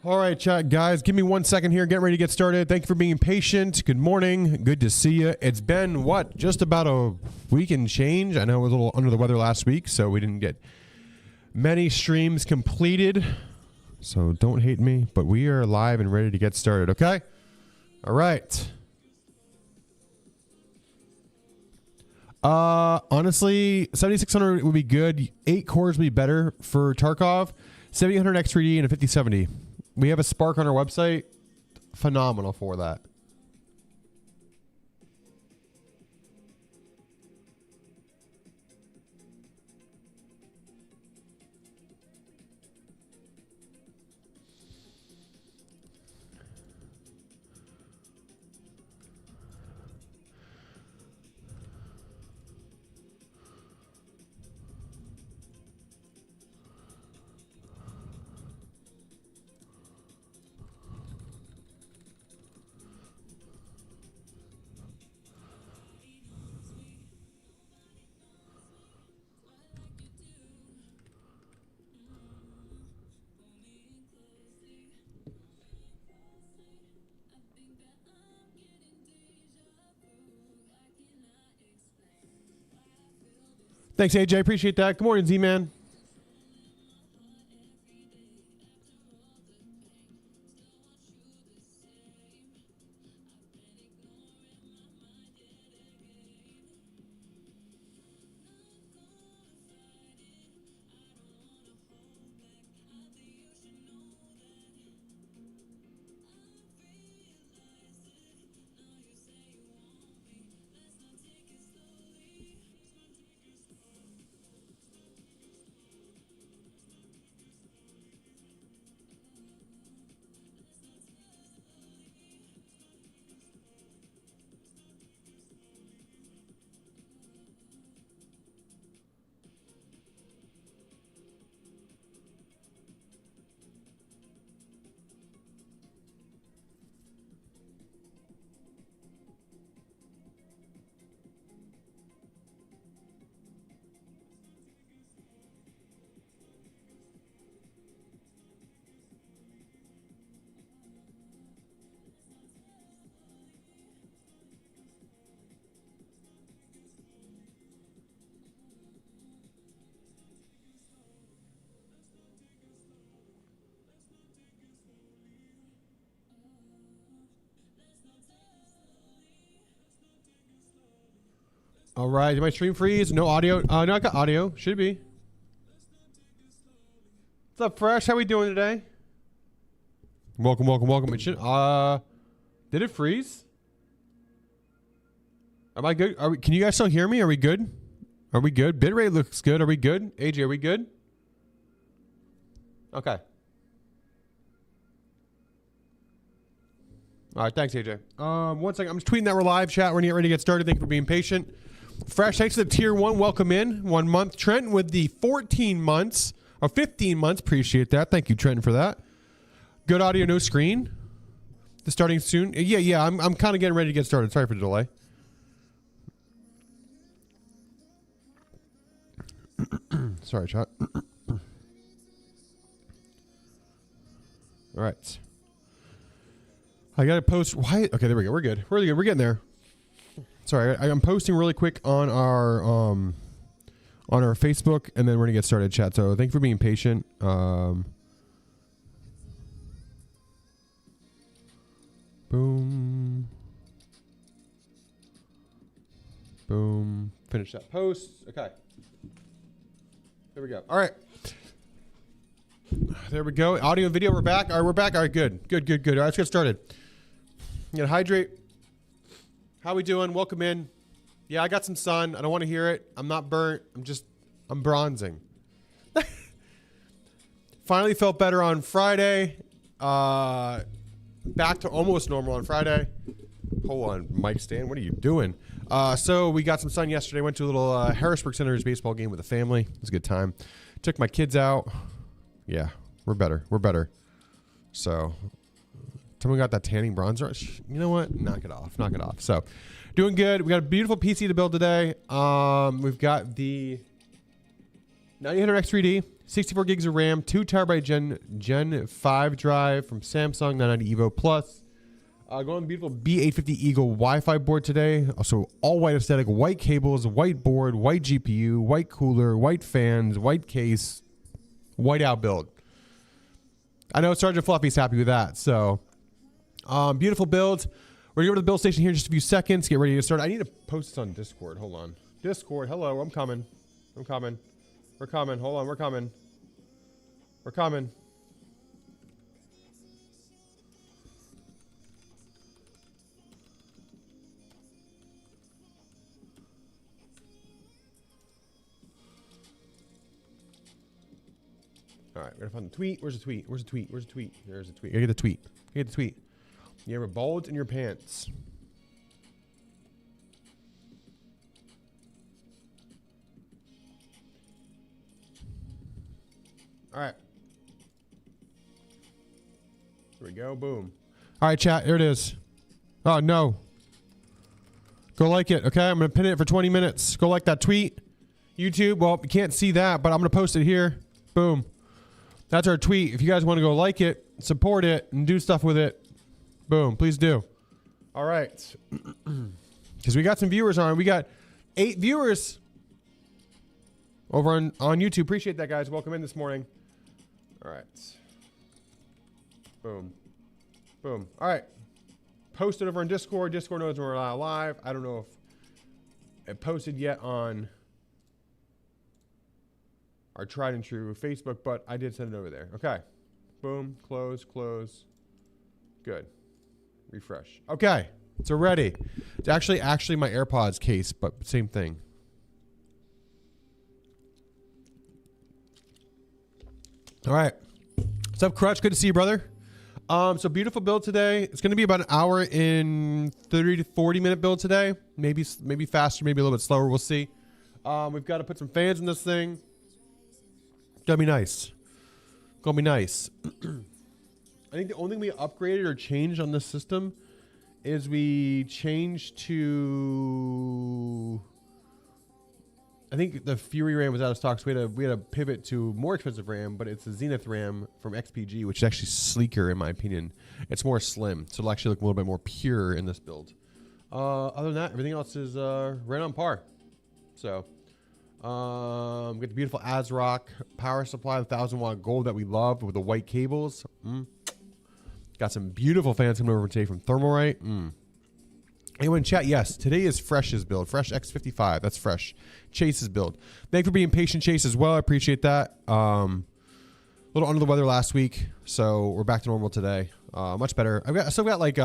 All right, chat guys, give me 1 second here. Get ready to get started. Thank you for being patient. Good morning. Good to see you. It's been, what, just about a week and change. I know I was a little under the weather last week, so we didn't get many streams completed. So don't hate me, but we are live and ready to get started, okay? All right. Honestly, 7600 would be good. 8 cores would be better for Tarkov. 7800X3D and a 5070. We have a Spark on our website. Phenomenal for that. Thanks, AJ. Appreciate that. Good morning, Z-Man. All right, did my stream freeze? No audio? No, I got audio. Should be. What's up, Fresh? How we doing today? Welcome, welcome, welcome. It should, did it freeze? Am I good? Can you guys still hear me? Are we good? Are we good? Bitrate looks good. Are we good? AJ, are we good? Okay. All right, thanks, AJ. 1 second. I'm just tweeting that we're live, chat. We're ready to get started. Thank you for being patient. Fresh, thanks to the tier 1. Welcome in. 1 month. Trent with the 14 months or 15 months. Appreciate that. Thank you, Trent, for that. Good audio, no screen. The starting soon. Yeah. I'm kind of getting ready to get started. Sorry for the delay. Sorry, chat. All right. I got to post. Why? Okay, there we go. We're good. We're good. We're getting there. Sorry, I'm posting really quick on our Facebook, and then we're gonna get started, chat. So thank you for being patient. Boom, boom. Finish that post. Okay. There we go. All right. There we go. Audio and video. We're back. All right, we're back. All right, good. All right, let's get started. You gotta hydrate. How we doing? Welcome in. Yeah, I got some sun. I don't want to hear it. I'm not burnt. I'm bronzing. Finally felt better on Friday. Back to almost normal on Friday. Hold on, mic stand. What are you doing? So we got some sun yesterday. Went to a little Harrisburg Senators baseball game with the family. It was a good time. Took my kids out. Yeah, we're better. So... Someone got that tanning bronzer. You know what? Knock it off. So, doing good. We got a beautiful PC to build today. We've got the 9800X3D, 64 gigs of RAM, 2 terabyte Gen 5 drive from Samsung, 990 EVO Plus. Going beautiful B850 Eagle Wi-Fi board today. Also all white aesthetic, white cables, white board, white GPU, white cooler, white fans, white case, white out build. I know Sergeant Fluffy's happy with that. So beautiful build. We're going to go to the build station here in just a few seconds. Get ready to start. I need to post this on Discord. Hold on. Discord. Hello. I'm coming. I'm coming. We're coming. Hold on. We're coming. We're coming. All right. We're going to find the tweet. Where's the tweet? Where's the tweet? Where's the tweet? There's the tweet. Get the tweet. Get the tweet. You have a bulge in your pants. All right. Here we go. Boom. All right, chat. Here it is. Oh, no. Go like it, okay? I'm going to pin it for 20 minutes. Go like that tweet. YouTube, well, you can't see that, but I'm going to post it here. Boom. That's our tweet. If you guys want to go like it, support it, and do stuff with it, boom. Please do. All right. Because we got some viewers on. We got 8 viewers over on YouTube. Appreciate that, guys. Welcome in this morning. All right. Boom. Boom. All right. Post it over on Discord. Discord knows we're live. I don't know if it posted yet on our tried and true Facebook, but I did send it over there. Okay. Boom. Close. Close. Good. Refresh. Okay. So ready. It's actually my AirPods case, but same thing. All right. What's up, Crutch? Good to see you, brother. So beautiful build today. It's going to be about an hour in 30 to 40 minute build today. Maybe faster, maybe a little bit slower. We'll see. We've got to put some fans in this thing. Gonna be nice. Gonna be nice. I think the only thing we upgraded or changed on this system is we changed to, I think the Fury RAM was out of stock, so we had to pivot to more expensive RAM, but it's the Zenith RAM from XPG, which is actually sleeker in my opinion. It's more slim, so it'll actually look a little bit more pure in this build. Other than that, everything else is right on par. So, we get the beautiful ASRock power supply, the 1000-watt gold that we love with the white cables. Got some beautiful fans coming over today from Thermalright. Anyone in chat? Yes, today is Fresh's build. Fresh X55. That's Fresh. Chase's build. Thank you for being patient, Chase, as well. I appreciate that. A little under the weather last week, so we're back to normal today. Much better. I've still got like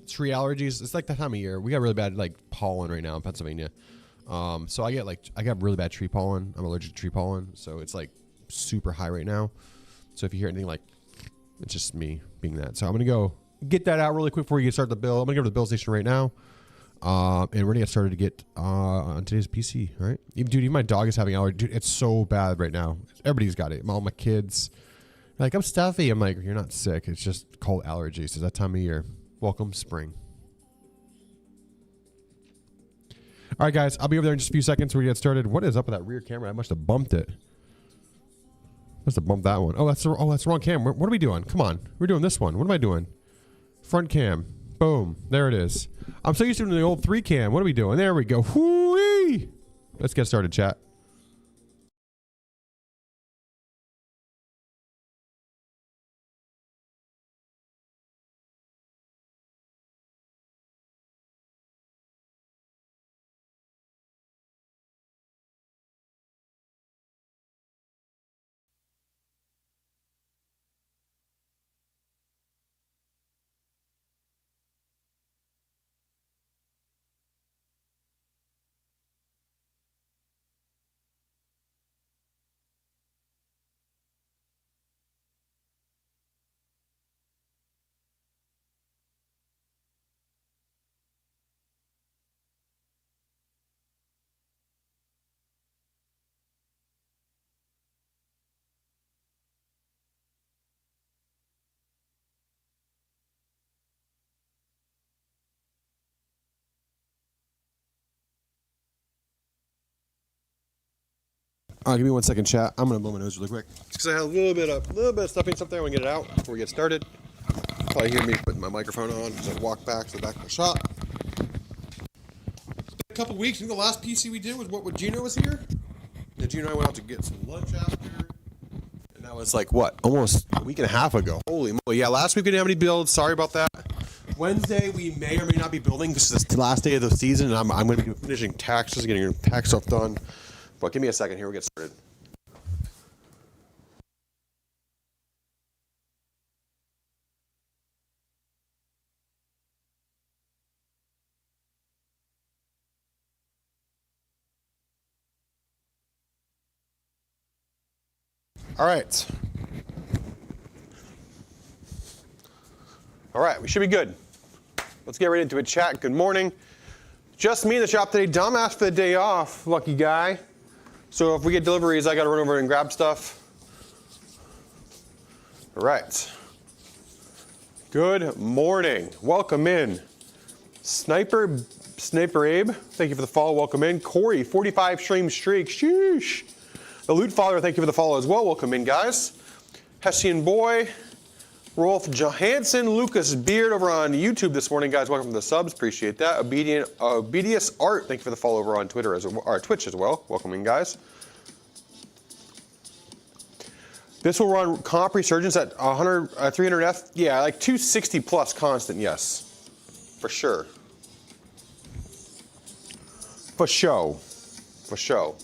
tree allergies. It's like that time of year. We got really bad like pollen right now in Pennsylvania. So I got really bad tree pollen. I'm allergic to tree pollen, so it's like super high right now. So if you hear anything like, it's just me being that. So I'm gonna go get that out really quick before you get started the build. I'm gonna go to the build station right now. And we're gonna get started to get on today's PC, right? Even my dog is having allergy. Dude, it's so bad right now. Everybody's got it. All my kids, like, I'm stuffy. I'm like, you're not sick. It's just cold allergies. It's that time of year. Welcome spring. All right, guys. I'll be over there in just a few seconds. We get started. What is up with that rear camera? I must have bumped it. Must have bumped that one. Oh, that's the wrong cam. What are we doing? Come on. We're doing this one. What am I doing? Front cam. Boom. There it is. I'm so used to doing the old 3 cam. What are we doing? There we go. Whoo-wee! Let's get started, chat. Give me 1 second, chat. I'm gonna blow my nose really quick because I had a little bit of stuffing something. I want to get it out before we get started. Probably hear me putting my microphone on as I walk back to the back of the shop. It's been a couple weeks. I think the last PC we did was when Gino was here. And Gino and I went out to get some lunch after. And that was like, what? Almost a week and a half ago. Holy moly. Yeah, last week we didn't have any builds. Sorry about that. Wednesday we may or may not be building because it's the last day of the season. And I'm going to be finishing taxes, getting tax stuff done. But give me a second here. We'll get started. All right. All right, we should be good. Let's get right into it, chat. Good morning. Just me in the shop today. Dom asked for the day off, lucky guy. So if we get deliveries, I got to run over and grab stuff. All right. Good morning. Welcome in. Sniper Abe, thank you for the follow. Welcome in. Corey, 45 stream streak. Sheesh. The Loot Father, thank you for the follow as well. Welcome in, guys. Hessian Boy, Rolf Johansson, Lucas Beard over on YouTube this morning, guys. Welcome to the subs. Appreciate that. Obedience Art, thank you for the follow over on Twitter or Twitch as well. Welcome in, guys. This will run comp resurgence at 300F. Yeah, like 260 plus constant. Yes, for sure. For show. For show.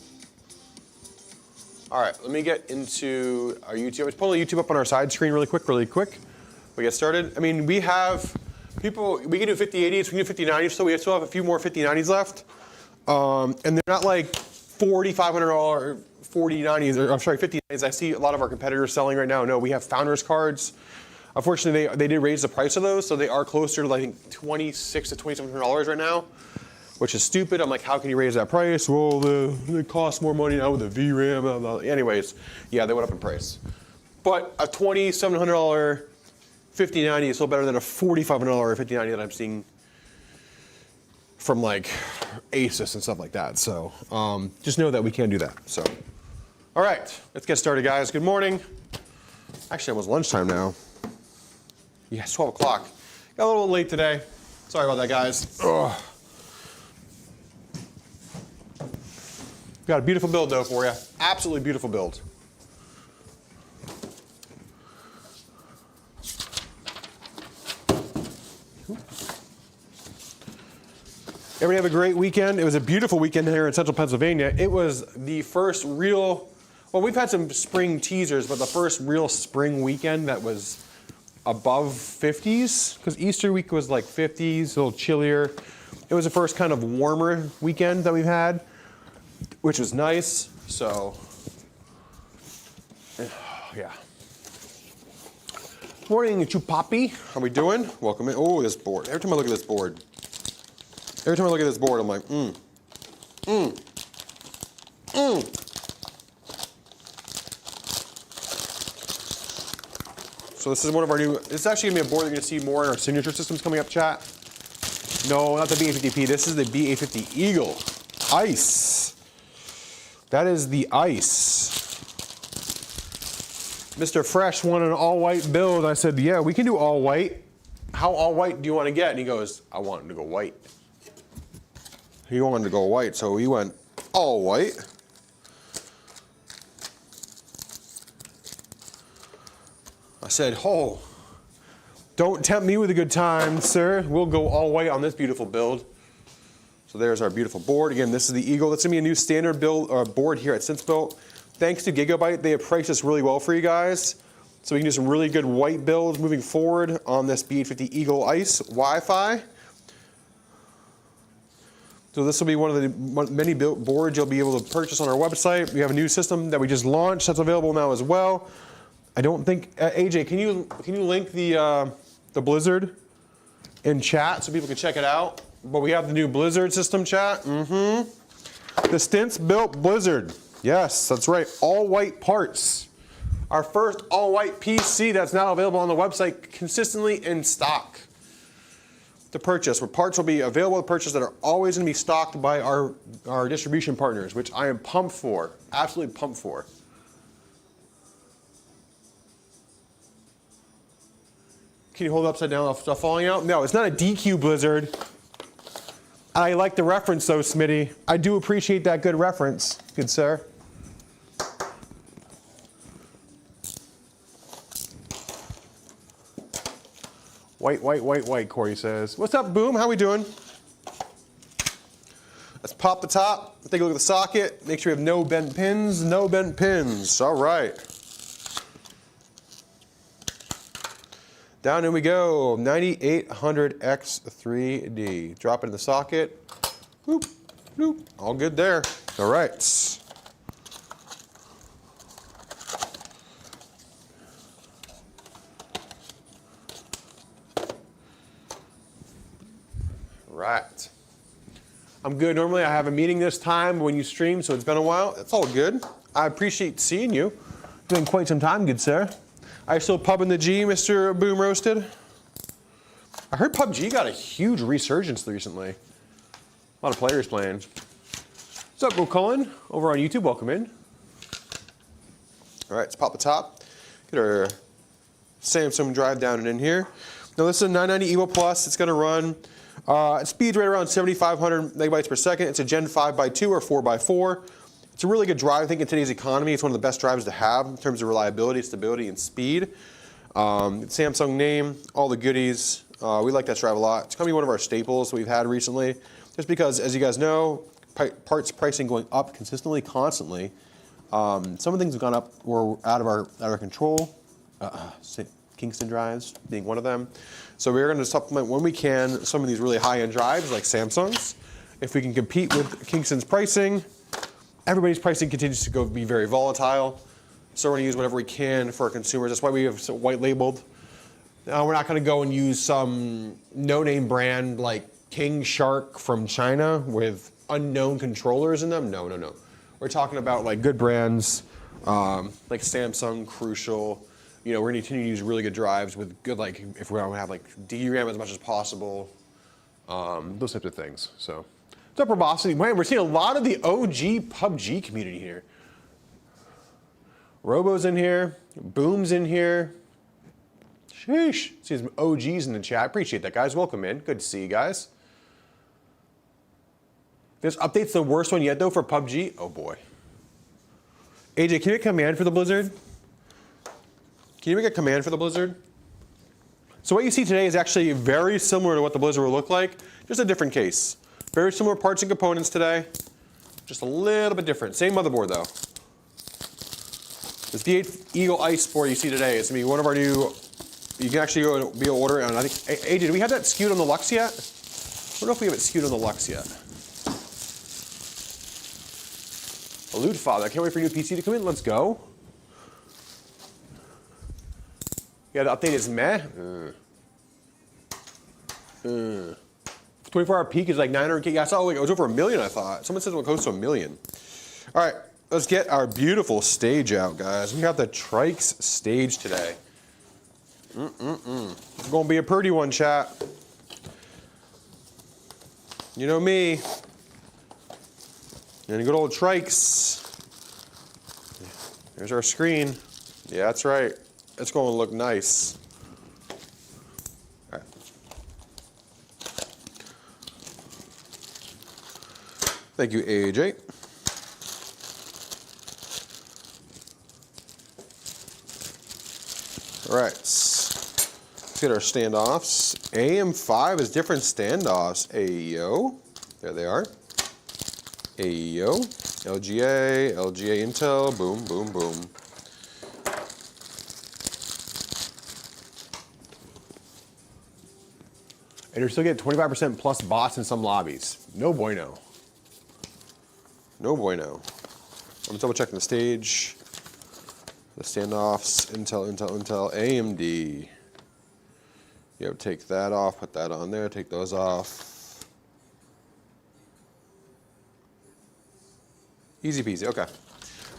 All right, let me get into our YouTube. Let's pull the YouTube up on our side screen really quick. We get started. I mean, we have people, we can do 5080s, we can do 5090s, so we still have a few more 5090s left. And they're not like $4,500 4090s, or I'm sorry, 5090s. I see a lot of our competitors selling right now. No, we have founders cards. Unfortunately, they did raise the price of those, so they are closer to, I think, $2,600 to $2,700 right now, which is stupid. I'm like, how can you raise that price? Well, they cost more money now with the VRAM. Blah, blah. Anyways, yeah, they went up in price. But a $2,700 5090 is still better than a $4,500 5090 that I'm seeing from like Asus and stuff like that. So just know that we can do that. So, all right, let's get started, guys. Good morning. Actually, almost lunchtime now. Yeah, it's 12 o'clock. Got a little late today. Sorry about that, guys. Ugh. Got a beautiful build though for you. Absolutely beautiful build. Everybody have a great weekend. It was a beautiful weekend here in central Pennsylvania. It was the first real, well, we've had some spring teasers, but the first real spring weekend that was above 50s, because Easter week was like 50s, a little chillier. It was the first kind of warmer weekend that we've had, which was nice. So, yeah. Morning, Chupapi. How we doing? Welcome in. Oh, this board. Every time I look at this board, I'm like, So this is one of our new, this is actually gonna be a board that you're gonna see more in our signature systems coming up, chat. No, not the B850P. This is the B850 Eagle. Ice. That is the Ice. Mr. Fresh wanted an all-white build. I said, yeah, we can do all-white. How all-white do you want to get? And he goes, I want him to go white. He wanted to go white, so he went all-white. I said, oh, don't tempt me with a good time, sir. We'll go all-white on this beautiful build. So there's our beautiful board. Again, this is the Eagle. That's gonna be a new standard build board here at SinceBuilt. Thanks to Gigabyte, they have priced this really well for you guys. So we can do some really good white builds moving forward on this B850 Eagle Ice Wi-Fi. So this will be one of the many boards you'll be able to purchase on our website. We have a new system that we just launched that's available now as well. I don't think, AJ, can you link the Blizzard in chat so people can check it out? But we have the new Blizzard system, chat. The SinceBuilt Blizzard. Yes, that's right. All white parts. Our first all white PC that's now available on the website consistently in stock. to purchase, where parts will be available to purchase that are always going to be stocked by our distribution partners, which I am pumped for, absolutely pumped for. Can you hold it upside down without stuff falling out? No, it's not a DQ blizzard. I like the reference though, Smitty. I do appreciate that good reference, good sir. White, white, white, white, Corey says. What's up, Boom? How we doing? Let's pop the top, take a look at the socket, make sure we have no bent pins, no bent pins. All right. Down in we go, 9800X3D. Drop it in the socket. Whoop, whoop. All good there. All right. Right. I'm good. Normally I have a meeting this time when you stream, so it's been a while. It's all good. I appreciate seeing you. It's been quite some time, good sir. Are you still pubbing the G, Mr. Boom Roasted? I heard PUBG got a huge resurgence recently. A lot of players playing. What's up, Will Cullen? Over on YouTube, welcome in. All right, let's pop the top. Get our Samsung drive down and in here. Now this is a 990 EVO Plus. It's gonna run, it speeds right around 7,500 megabytes per second. It's a Gen 5x2 or 4x4. It's a really good drive. I think in today's economy, it's one of the best drives to have in terms of reliability, stability, and speed. Samsung name, all the goodies. We like that drive a lot. It's going to be one of our staples we've had recently, just because, as you guys know, parts pricing going up consistently, constantly. Some of the things have gone up were out of our control. Kingston drives being one of them. So we're going to supplement when we can some of these really high-end drives like Samsung's. If we can compete with Kingston's pricing, everybody's pricing continues to be very volatile. So we're going to use whatever we can for our consumers. That's why we have white labeled. We're not going to go and use some no-name brand like King Shark from China with unknown controllers in them. No, no, no. We're talking about like good brands like Samsung, Crucial. You know, we're going to continue to use really good drives with good, like, if we don't have like DRAM as much as possible, those types of things. So, what's up, Robosity? Man, we're seeing a lot of the OG PUBG community here. Robo's in here, Boom's in here. Sheesh. See some OGs in the chat. Appreciate that, guys. Welcome in. Good to see you guys. This update's the worst one yet, though, for PUBG. Oh boy. AJ, can you make a command for the Blizzard? Can you make a command for the Blizzard? So what you see today is actually very similar to what the Blizzard will look like, just a different case. Very similar parts and components today, just a little bit different. Same motherboard though. This V8 Eagle Ice board you see today is going to be one of our new, you can actually go and be able to order it, and I think, AJ, do we have that skewed on the Lux yet? I don't know if we have it skewed on the Lux yet. A loot father, I can't wait for your new PC to come in, let's go. Yeah, the update is meh. 24-hour peak is like 900K. Yeah, I saw it was over 1 million, I thought. Someone said it was close to 1 million. All right, let's get our beautiful stage out, guys. We have the TRYX stage today. It's gonna be a pretty one, chat. You know me. And good old TRYX. There's our screen. Yeah, that's right. It's going to look nice. All right. Thank you, AJ. All right. Let's get our standoffs. AM5 is different standoffs. Ayo. There they are. Ayo. LGA, LGA Intel. Boom, boom, boom. And you're still getting 25% plus bots in some lobbies. No bueno. No bueno. I'm double checking the stage. The standoffs, Intel, Intel, Intel, AMD. Yep, take that off, put that on there, take those off. Easy peasy, okay.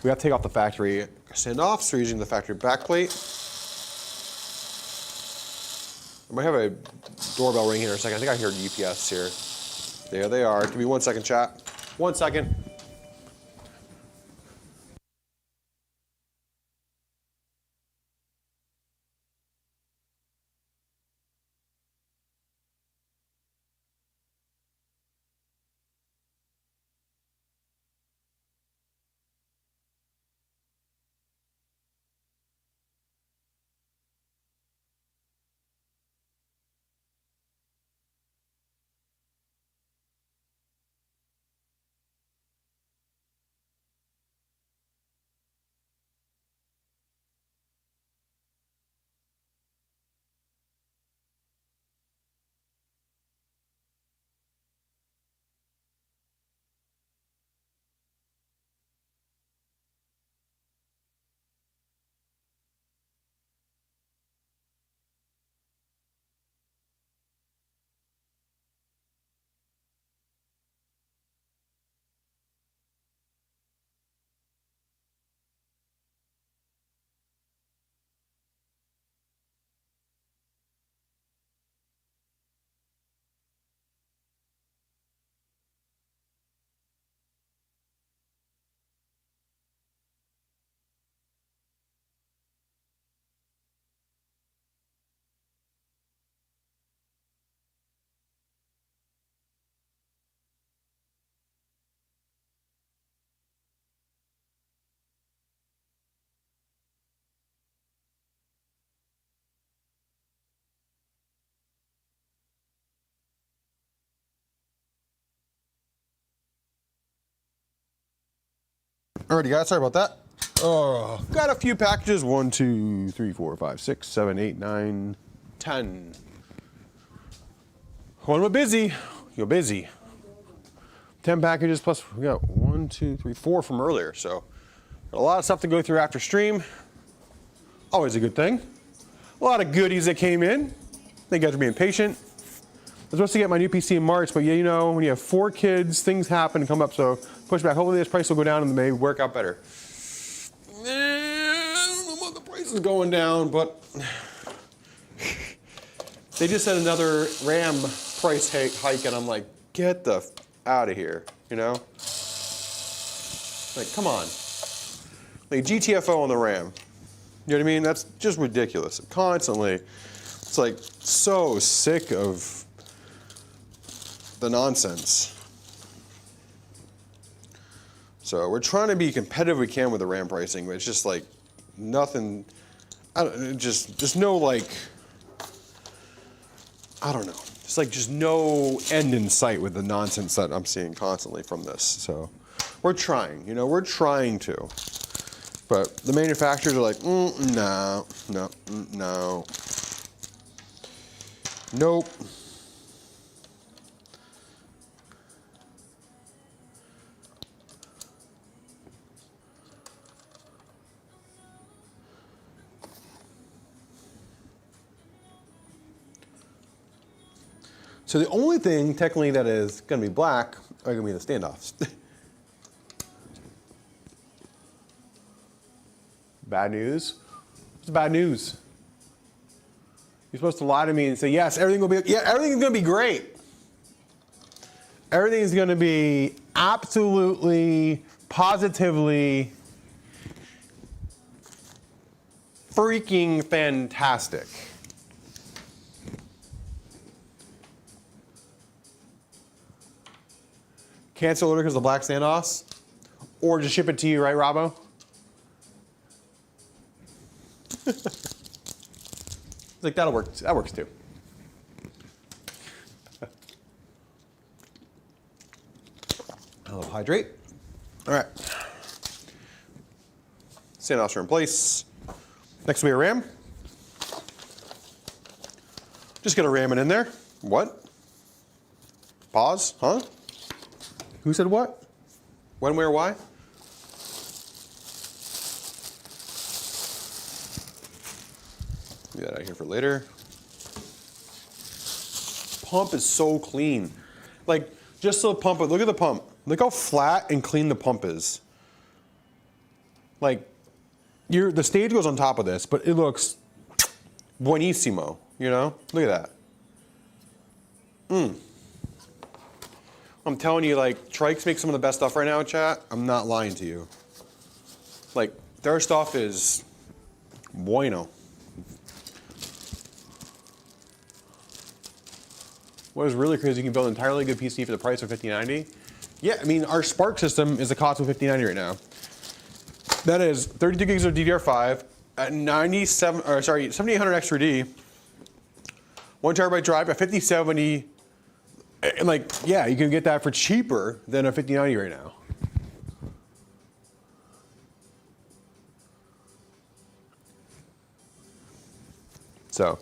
We have to take off the factory standoffs, so we're using the factory backplate. I might have a doorbell ring here in a second. I think I hear UPS here. There they are. Give me 1 second, chat. 1 second. Alrighty, guys, sorry about that. Oh, got a few packages. 1, 2, 3, 4, 5, 6, 7, 8, 9, 10. When we're busy, you're busy. 10 packages plus we got 1, 2, 3, 4 from earlier. So got a lot of stuff to go through after stream. Always a good thing. A lot of goodies that came in. Thank you guys for being patient. I was supposed to get my new PC in March, but yeah, you know, when you have 4 kids, things happen and come up, so push back. Hopefully this price will go down and may work out better. I don't know about the price is going down, but they just said another RAM price hike, and I'm like, get the out of here, you know? Like, come on. Like, GTFO on the RAM. You know what I mean? That's just ridiculous. Constantly. It's like, so sick of the nonsense. So we're trying to be competitive we can with the RAM pricing, but it's just like nothing, just no like, I don't know. It's like just no end in sight with the nonsense that I'm seeing constantly from this. So we're trying, you know, we're trying to. But the manufacturers are like, no. Nope. So the only thing technically that is going to be black are going to be the standoffs. Bad news? What's bad news? You're supposed to lie to me and say, yes, everything will be, yeah, everything's going to be great. Everything's going to be absolutely, positively, freaking fantastic. Cancel order because of the black standoffs? Or just ship it to you, right, Robbo? Like, that'll work. That works too. I'll hydrate. All right. Standoffs are in place. Next will be a RAM. Just gonna ram it in there. What? Pause? Huh? Who said what? When, where, why? Leave that out here for later. Pump is so clean. Like, just the pump, look at the pump. Look how flat and clean the pump is. Like, the stage goes on top of this, but it looks buenissimo. You know, look at that. I'm telling you, like, TRYX makes some of the best stuff right now, chat. I'm not lying to you. Like, their stuff is bueno. What is really crazy, you can build an entirely good PC for the price of $5090. Yeah, I mean, our Spark system is the cost of $5090 right now. That is 32 gigs of DDR5 at 7800X3D, 1 terabyte drive at 5070. And like, yeah, you can get that for cheaper than a 5090 right now. So,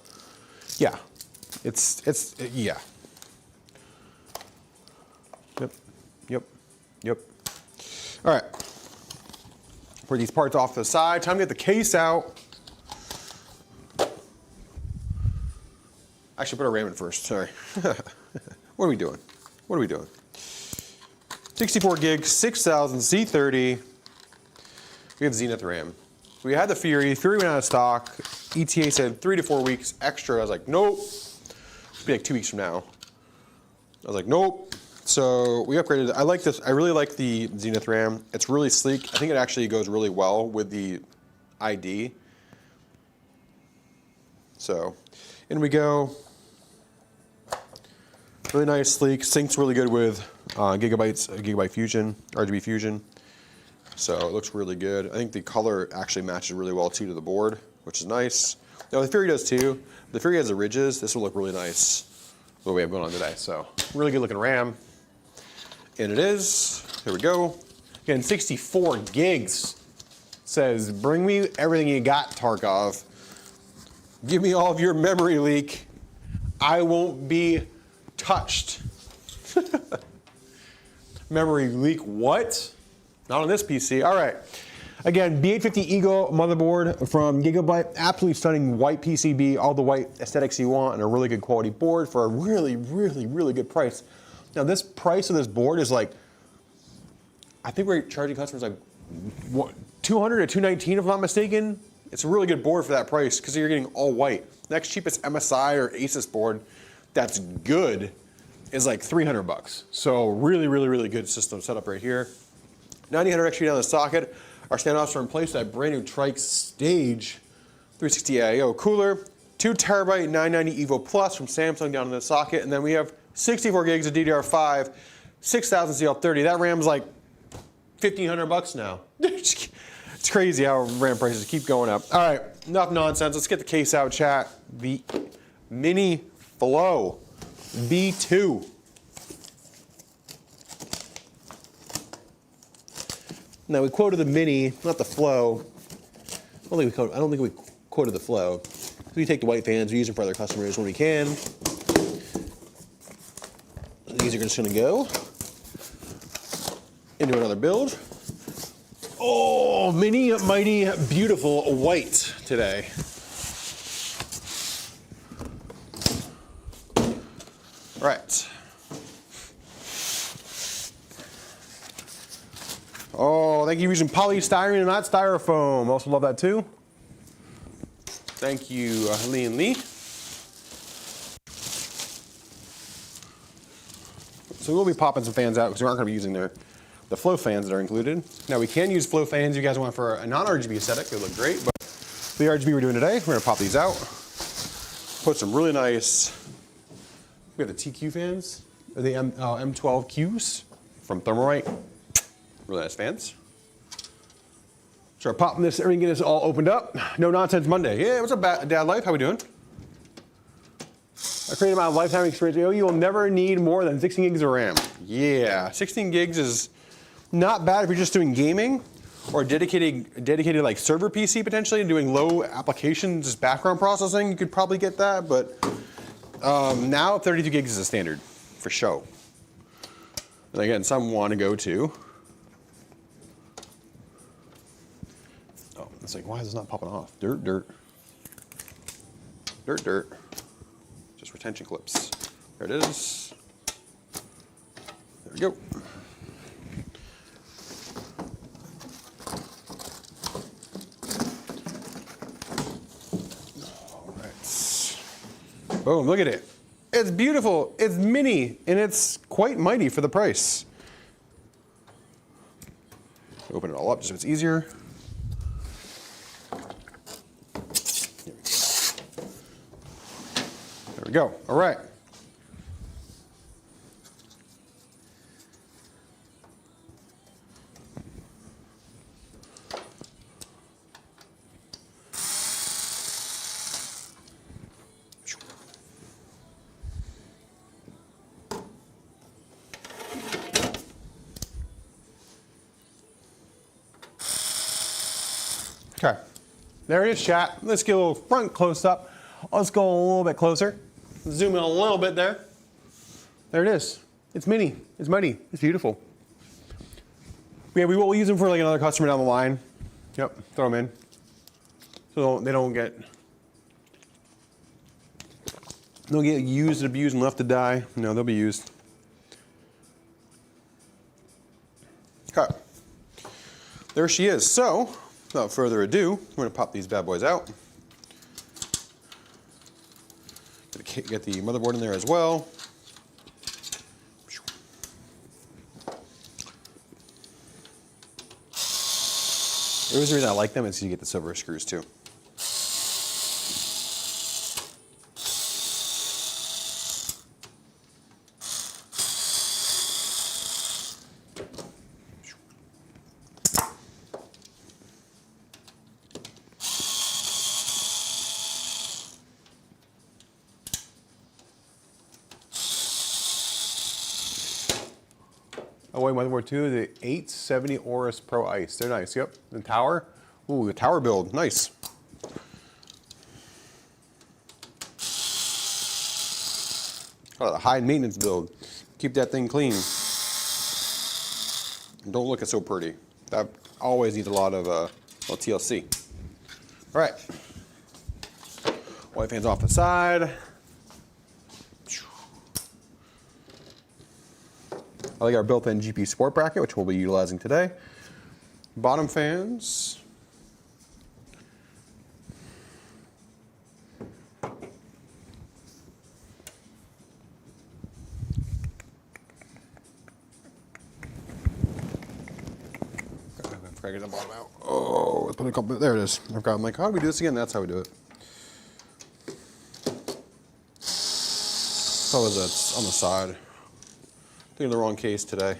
yeah, yeah. Yep. All right. Put these parts off to the side. Time to get the case out. Actually, put our RAM in first. Sorry. What are we doing? 64 gigs, 6000 Z30. We have Zenith RAM. We had the Fury. Fury went out of stock. ETA said 3 to 4 weeks extra. I was like, nope. It'll be like 2 weeks from now. I was like, nope. So we upgraded. I like this. I really like the Zenith RAM. It's really sleek. I think it actually goes really well with the ID. So in we go. Really nice, sleek. Syncs really good with Gigabyte Fusion, RGB Fusion. So it looks really good. I think the color actually matches really well too to the board, which is nice. Now the Fury does too. The Fury has the ridges. This will look really nice what we have going on today. So really good looking RAM. And it is. Here we go. Again, 64 gigs. Says, bring me everything you got, Tarkov. Give me all of your memory leak. I won't be touched. Memory leak, what? Not on this PC. All right. Again, B850 Eagle motherboard from Gigabyte. Absolutely stunning white PCB, all the white aesthetics you want, and a really good quality board for a really, really, really good price. Now, this price of this board is like, I think we're charging customers like what, $200 to $219 if I'm not mistaken. It's a really good board for that price because you're getting all white. Next cheapest MSI or Asus board that's good is like $300. So really, really, really good system setup right here. 9800X3D down the socket. Our standoffs are in place with that brand new TRYX Stage 360 IO cooler. 2 terabyte 990 EVO Plus from Samsung down in the socket. And then we have 64 gigs of DDR5, 6000 CL30. That RAM's like $1,500 now. It's crazy how RAM prices keep going up. All right, enough nonsense. Let's get the case out, chat. The Mini Flow V2. Now we quoted the Mini, not the Flow. I don't think we quoted the Flow. We take the white fans, we use them for other customers when we can. These are just going to go into another build. Oh, mini, mighty, beautiful white today. Right. Oh, thank you for using polystyrene and not styrofoam. Also love that too. Thank you, Lian Lee. So we'll be popping some fans out because we aren't going to be using the flow fans that are included. Now we can use flow fans if you guys want for a non-RGB aesthetic. They look great, but for the RGB we're doing today, we're going to pop these out. Put some really nice, we have the TQ fans, the M12Qs from Thermalright. Really nice fans. Start popping this, everything, get this all opened up. No Nonsense Monday. Yeah, what's up, Dad Life? How we doing? I created my lifetime experience. You will never need more than 16 gigs of RAM. Yeah, 16 gigs is not bad if you're just doing gaming or dedicated like server PC potentially and doing low applications, just background processing. You could probably get that, but now 32 gigs is a standard for show. And again, some want to go to. Oh, it's like, why is this not popping off? Dirt, dirt. Dirt, dirt. Just retention clips. There it is. There we go. All right. Boom, look at it. It's beautiful, it's mini, and it's quite mighty for the price. Open it all up just so it's easier. There we go, all right. Okay, there it is, chat. Let's get a little front close up. Let's go a little bit closer. Zoom in a little bit there. There it is. It's mini, it's mighty, it's beautiful. Yeah, we will use them for like another customer down the line. Yep, throw them in. So they don't get used and abused and left to die. No, they'll be used. Okay, there she is. So, without further ado, we're gonna pop these bad boys out. Get the motherboard in there as well. The reason I like them is you get the silver screws too. Oh wait, motherboard 2, the 870 AORUS Pro Ice. They're nice, yep. The tower, ooh, the tower build, nice. Oh, the high maintenance build. Keep that thing clean. Don't look it so pretty. That always needs a lot of TLC. All right. White fans off the side. I like our built-in GPU support bracket, which we'll be utilizing today. Bottom fans. I forgot to get the bottom out. Oh, let's put a couple. There it is. I've got. I'm like, how do we do this again? That's how we do it. So that's on the side. I think in the wrong case today.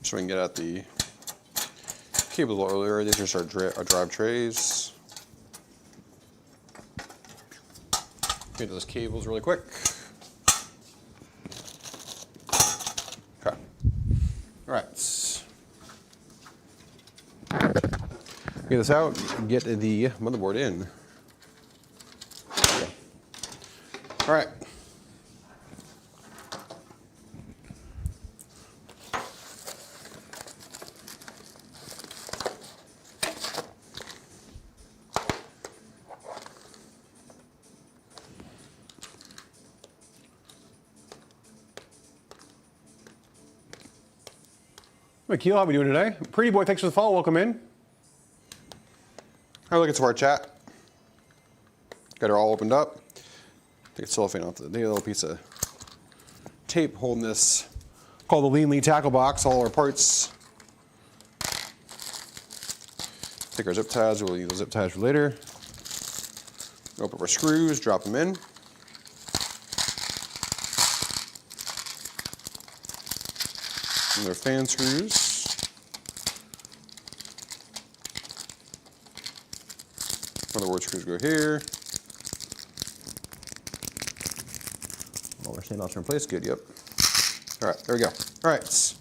So we can get at the cables earlier. These are just our drive trays. Get those cables really quick. Okay. All right. Get this out. Get the motherboard in. Okay. All right. Akil, how we doing today? Pretty boy, thanks for the follow. Welcome in. Have a look at our chat. Got her all opened up. Take a cellophane off the little piece of tape holding this, called the Lian tackle box. All our parts. Take our zip ties. We'll use those zip ties for later. Open up our screws. Drop them in. And their fan screws. Motherboard screws go here. All our standoffs are in place. Good, yep. All right, there we go. All right.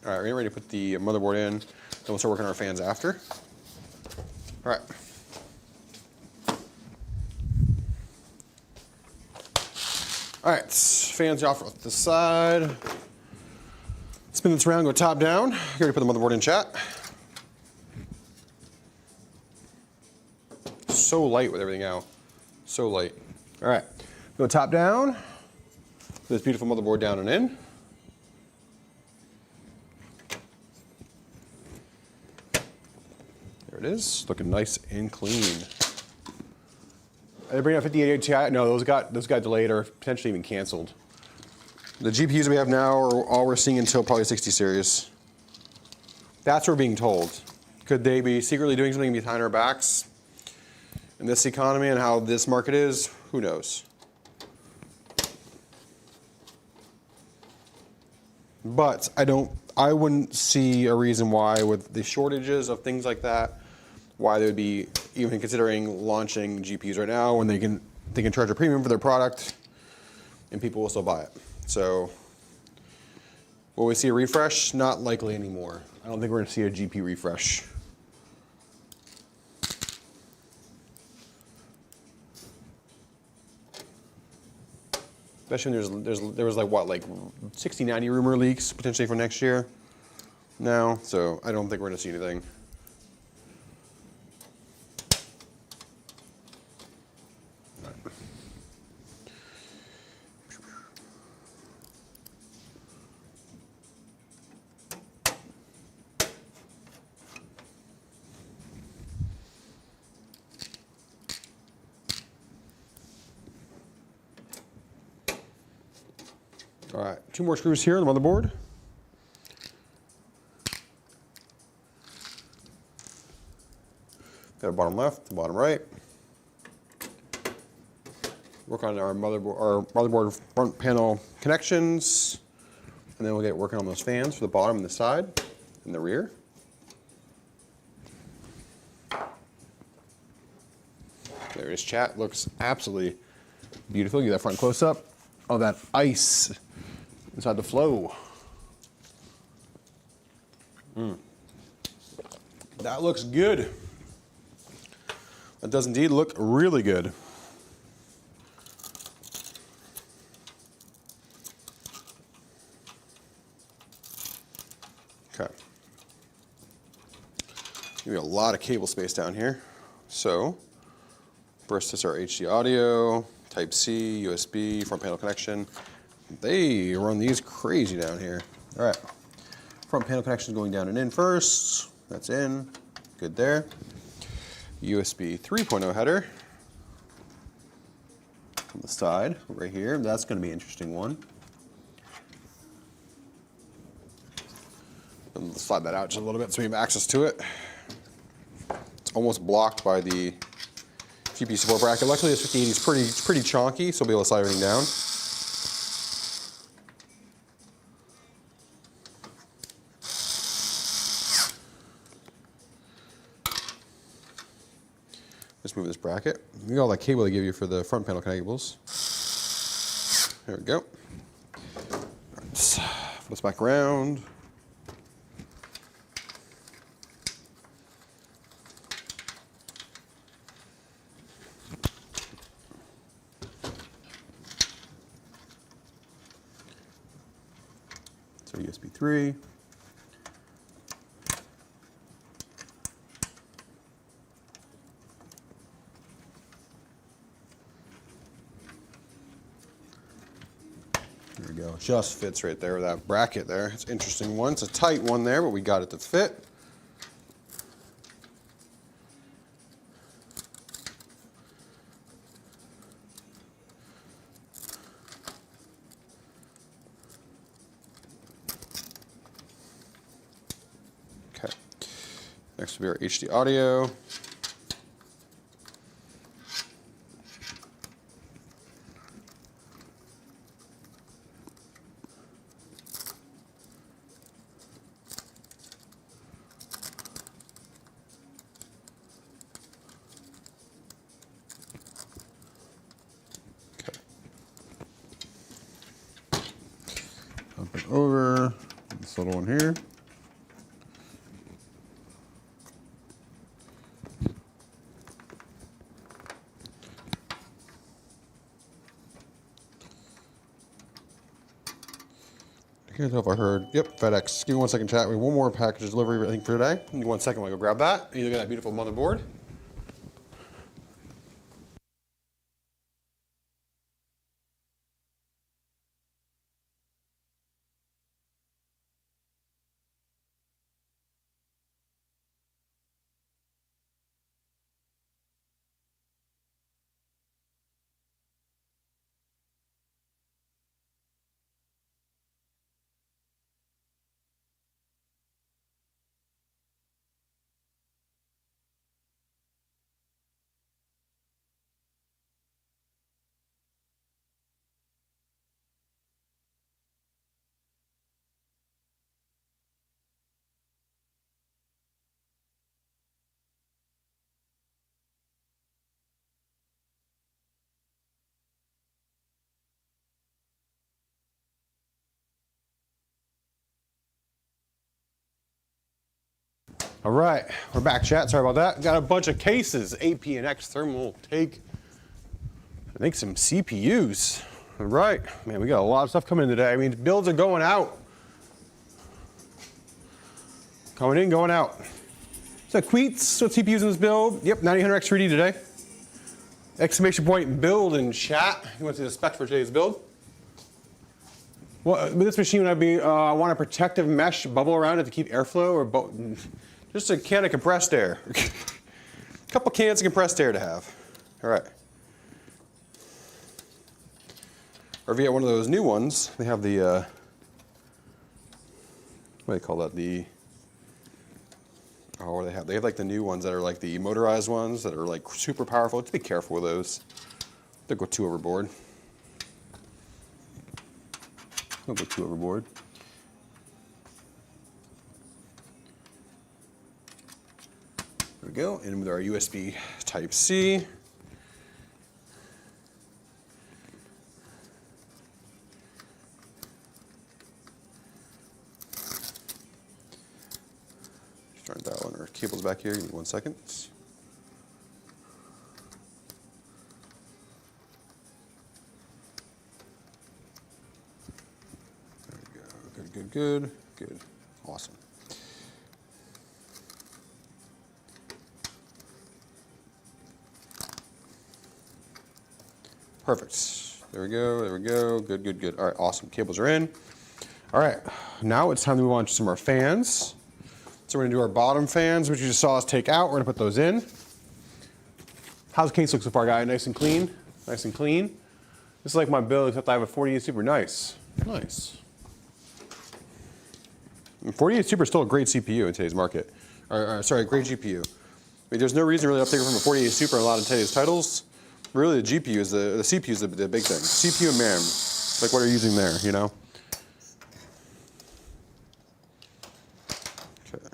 All right, we're ready to put the motherboard in. we'll start working on our fans after. All right. All right, fans off to the side. Spin this around, go top down. You already put the motherboard in chat. So light with everything now. So light. All right, go top down. This beautiful motherboard down and in. There it is, looking nice and clean. Are they bringing out 5880 Ti? No, those got delayed or potentially even canceled. The GPUs we have now are all we're seeing until probably 60 series. That's what we're being told. Could they be secretly doing something behind our backs? In this economy and how this market is, who knows? But I wouldn't see a reason why with the shortages of things like that, why they would be even considering launching GPUs right now when they can charge a premium for their product and people will still buy it. So will we see a refresh? Not likely anymore. I don't think we're gonna see a GPU refresh. Especially when there was like what, like 60, 90 rumor leaks potentially for next year now. So I don't think we're gonna see anything. All right, 2 more screws here on the motherboard. Got a bottom left, bottom right. Work on our motherboard front panel connections, and then we'll get working on those fans for the bottom and the side and the rear. There is chat. Looks absolutely beautiful. Get that front close up. Oh, that ice inside the flow. That looks good. That does indeed look really good. Okay. Give me a lot of cable space down here. So, first is our HD audio, Type-C, USB, front panel connection. They run these crazy down here. All right, front panel connection going down and in first. That's in, good there. USB 3.0 header on the side right here. That's going to be an interesting one. And slide that out just a little bit so we have access to it. It's almost blocked by the GPU support bracket. Luckily, this 5080 is pretty chonky, so we'll be able to slide everything down. Let's move this bracket. Look at all that cable they give you for the front panel cables. There we go. Let's flip this back around. So USB 3. There we go. Just fits right there with that bracket there. It's an interesting one. It's a tight one there, but we got it to fit. Okay. Next will be our HD audio. Up and over this little one here. Can't tell if I heard. Yep, FedEx. Give me 1 second, chat. We have one more package delivery, I think, for today. Give me 1 second while I go grab that. You look at that beautiful motherboard. All right, we're back, chat. Sorry about that. Got a bunch of cases. APNX thermal take. I think some CPUs. All right, man, we got a lot of stuff coming in today. I mean, builds are going out. Coming in, going out. So Queets, what CPUs in this build? Yep, 9800X3D today. Exclamation point build in chat. You want to see the specs for today's build? Well, with this machine, I want a protective mesh bubble around it to keep airflow or just a can of compressed air. A couple cans of compressed air to have. All right. Or if you get one of those new ones, they have the, what do they call that? What do they have? They have like the new ones that are like the motorized ones that are like super powerful. Just be careful with those. They'll go too overboard. They'll go too overboard. There we go, and with our USB Type-C. Just trying to dial in our cables back here, give me 1 second. There we go, good. Awesome. Perfect. There we go. Good. All right, awesome. Cables are in. All right, now it's time to move on to some of our fans. So we're gonna do our bottom fans, which you just saw us take out. We're gonna put those in. How's the case look so far, guy? Nice and clean? Nice and clean. This is like my build, except I have a 48 Super. Nice. And 48 Super is still a great CPU in today's market. Sorry, a great GPU. I mean, there's no reason to really uptake from a 48 Super in a lot of today's titles. Really, the GPU is the CPU is the big thing. CPU and RAM, like what are you using there, you know? Okay.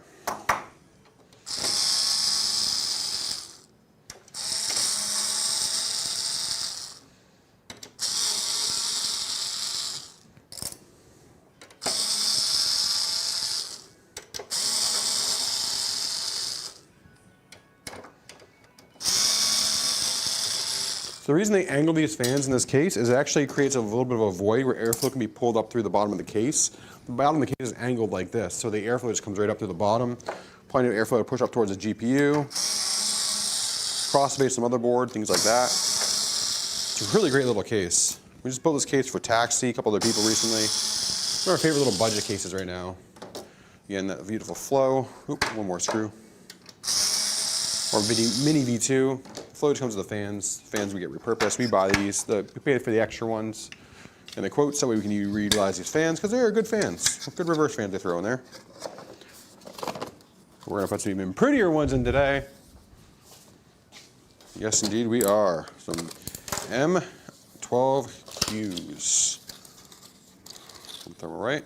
So the reason they angle these fans in this case is it actually creates a little bit of a void where airflow can be pulled up through the bottom of the case. The bottom of the case is angled like this, so the airflow just comes right up through the bottom. Plenty of airflow to push up towards the GPU, cross base the motherboard, things like that. It's a really great little case. We just built this case for Taxi, a couple other people recently. One of our favorite little budget cases right now. Again, that beautiful flow. Oop, one more screw. Or mini V2. Flow just comes with the fans. Fans we get repurposed. We buy these. We pay for the extra ones. And the quotes, that way we can reutilize these fans because they are good fans. Good reverse fans they throw in there. We're going to put some even prettier ones in today. Yes, indeed, we are. Some M12Qs. Thermal right.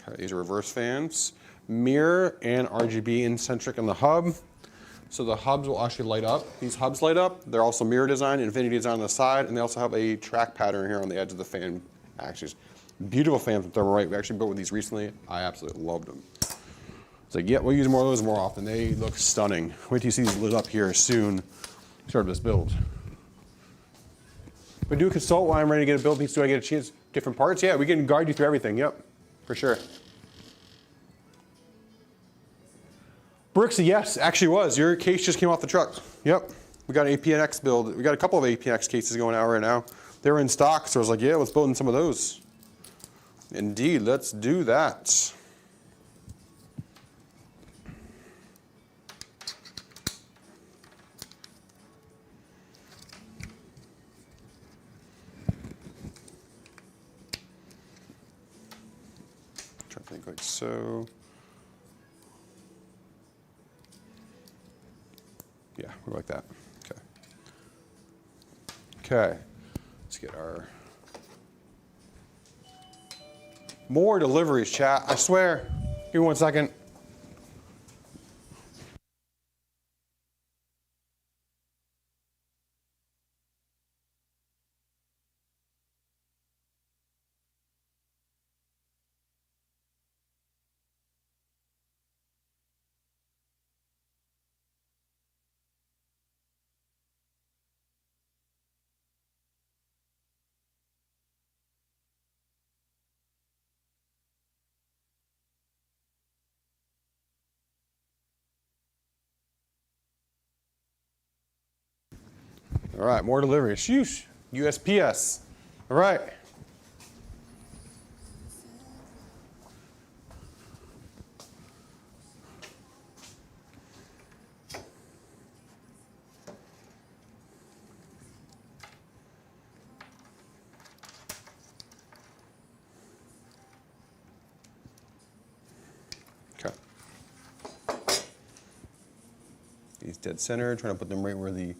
Okay, these are reverse fans. Mirror and RGB eccentric in the hub. So the hubs will actually light up. These hubs light up. They're also mirror design, infinity design on the side, and they also have a track pattern here on the edge of the fan axis. Beautiful fans from Thermalright. We actually built with these recently. I absolutely loved them. It's like, yeah, we'll use more of those more often. They look stunning. Wait till you see these lit up here soon. Start this build. But do consult while I'm ready to get a build piece. Do I get a chance? Different parts? Yeah, we can guide you through everything. Yep, for sure. Brooksy, yes, actually was. Your case just came off the truck. Yep. We got an APNX build. We got a couple of APNX cases going out right now. They were in stock, so I was like, yeah, let's build in some of those. Indeed, let's do that. Try to think like so. Yeah, we like that. Okay. Okay. Let's get our more deliveries, chat. I swear. Give me 1 second. All right, more deliveries. Shoosh. USPS. All right. Okay. He's dead center, trying to put them right where the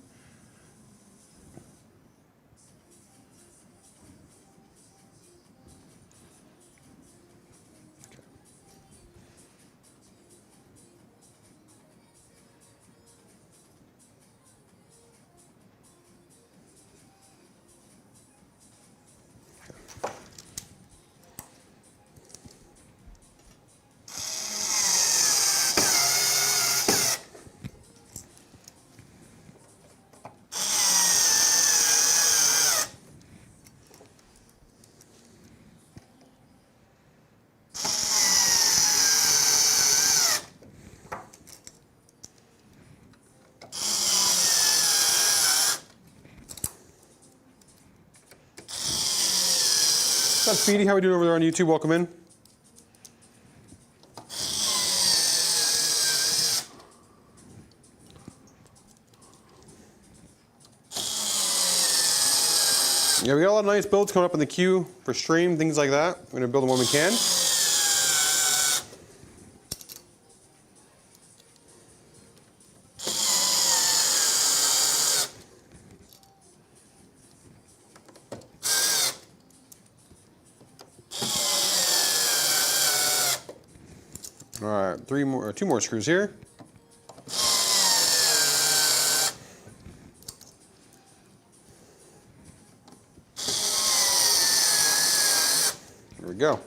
What's up, Speedy? How we doing over there on YouTube? Welcome in. Yeah, we got a lot of nice builds coming up in the queue for stream, things like that. We're gonna build them when we can. All right, two more screws here. There we go.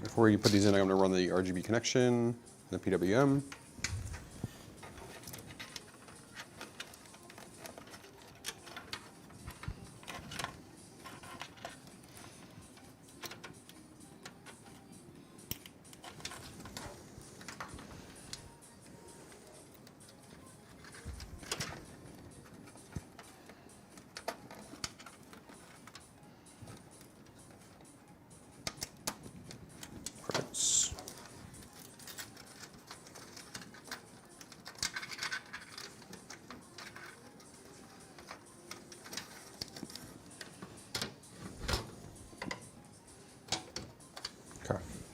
Before you put these in, I'm going to run the RGB connection, the PWM.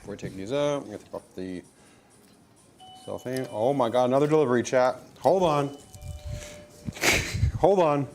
Before we take these up, I'm gonna take off the cellophane. Oh my God, another delivery, chat. Hold on. Hold on.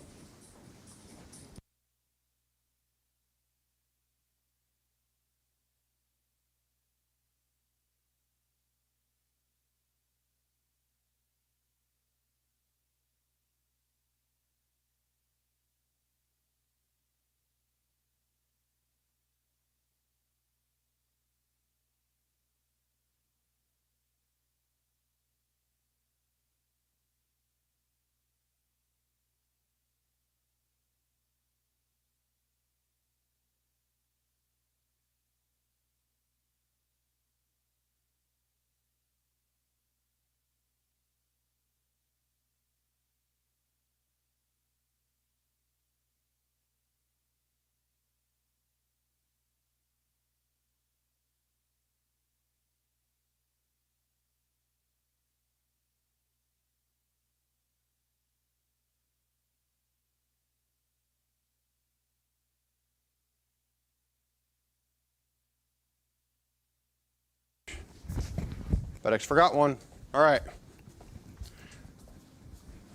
But I forgot one. All right.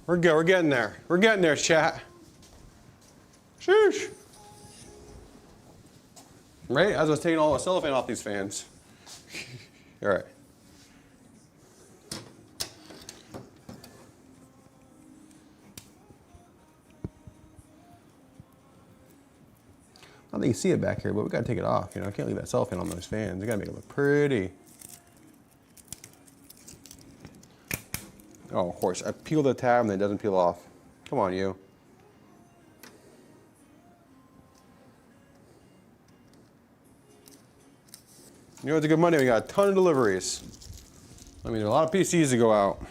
We're good. We're getting there. We're getting there, chat. Sheesh. Right? As I was taking all the cellophane off these fans. All right. I don't think you see it back here, but we gotta take it off. You know, I can't leave that cellophane on those fans. You gotta make it look pretty. Oh, of course. I peel the tab and it doesn't peel off. Come on, you. You know, it's a good Monday. We got a ton of deliveries. I mean, there are a lot of PCs to go out.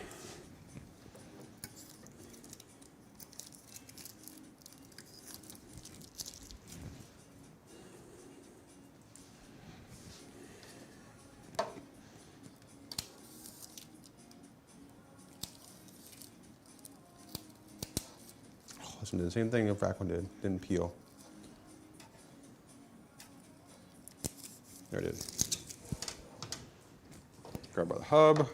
Listen, did the same thing the frac one did. Didn't peel. There it is. Grab by the hub.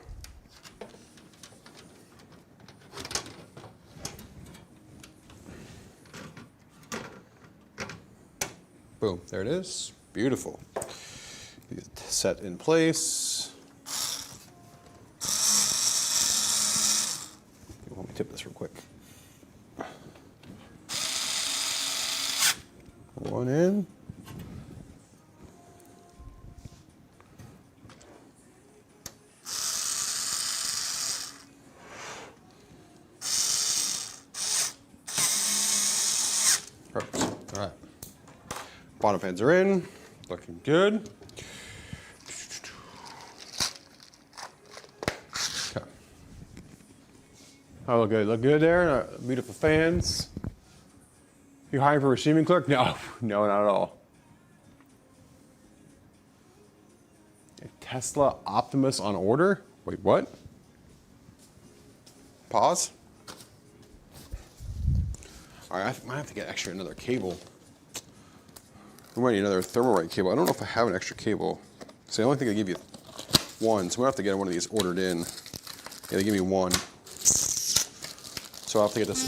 Boom, there it is. Beautiful. Set in place. Let me tip this real quick. One in. Perfect. All right. Bottom fans are in. Looking good. Okay. Oh, look good. Look good there. Beautiful fans. You hiring for a receiving clerk? No, no, not at all. A Tesla Optimus on order? Wait, what? Pause. All right, I might have to get another cable. We might need another Thermalright cable. I don't know if I have an extra cable. See, I only think they give you one, so I'm gonna have to get one of these ordered in. Yeah, they give me one. So I'll have to get this.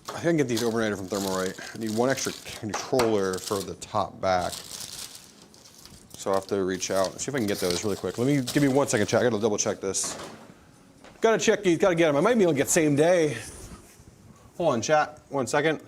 I think I can get these overnighted from Thermalright. I need one extra controller for the top back. So I'll have to reach out and see if I can get those really quick. Give me 1 second, chat. I gotta double check this. Gotta check these, gotta get them. I might be able to get same day. Hold on, chat. 1 second.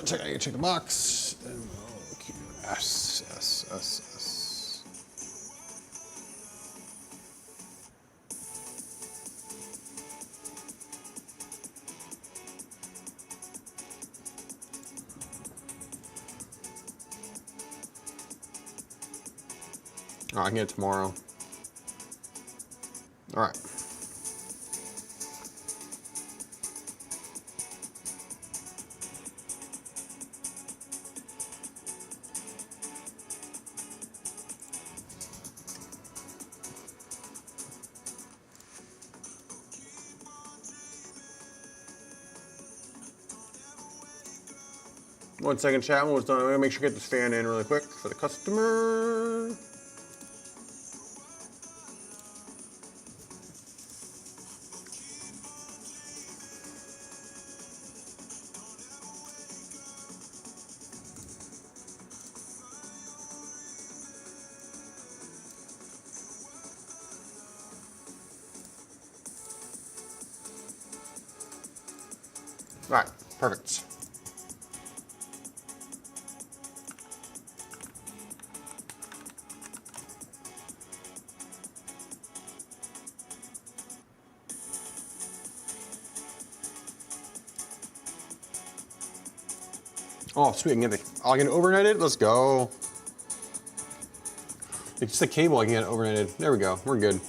check. I gotta check the box. S. Oh, I can get it tomorrow. All right. One second, chat. Almost done. I'm gonna make sure to get this fan in really quick for the customer. All right, perfect. Oh, sweet, I can get it overnighted. Let's go. It's just a cable I can get it overnighted. There we go, we're good.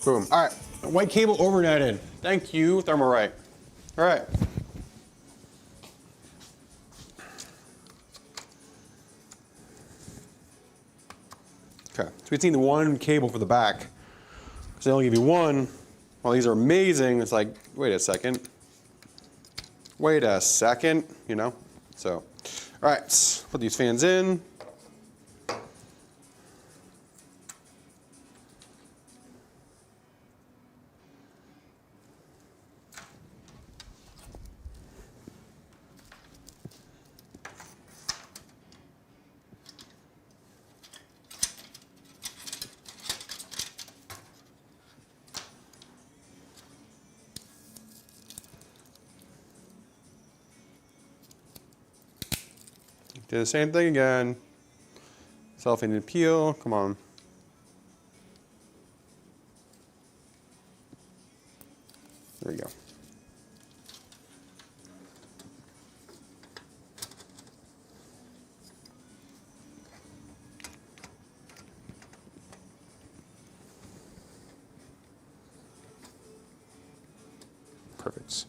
Boom, all right, white cable overnighted. Thank you, Thermalright. All right. Okay, so we've seen the one cable for the back. So they only give you one. While these are amazing, it's like, wait a second, you know? So, all right, let's put these fans in. Do the same thing again. Self-ended peel, come on. There we go. Perfect.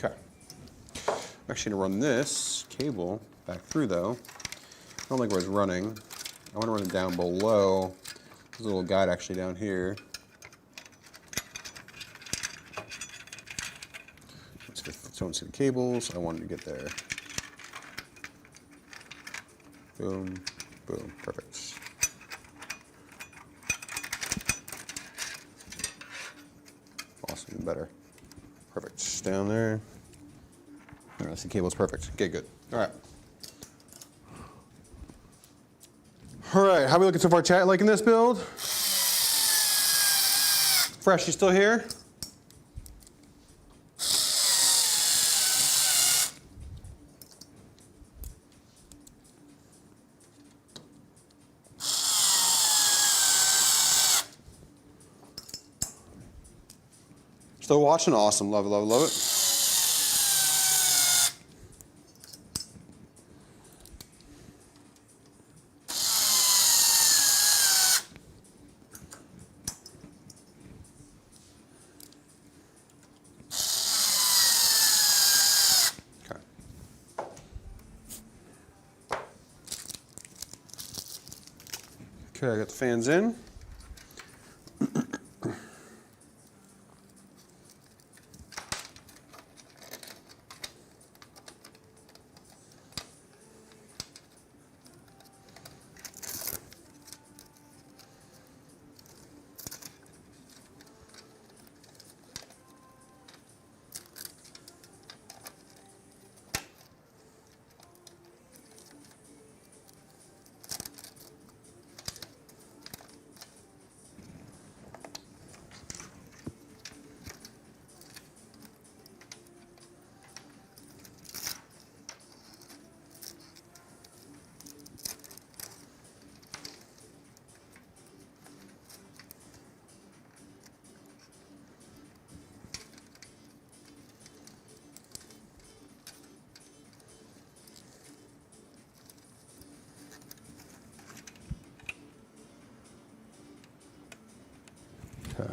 Okay. I'm actually gonna run this cable back through though. I don't like where it's running. I want to run it down below. There's a little guide actually down here. Let's get someone see the cables. I wanted to get there. Boom, boom, perfect. Awesome, even better. Perfect, down there. All right, the cable's perfect. Okay, good. All right. All right, how are we looking so far, chat? Liking this build? Fresh, you still here? Still watching? Awesome. Love it, love it, love it. Okay, I got the fans in. Okay.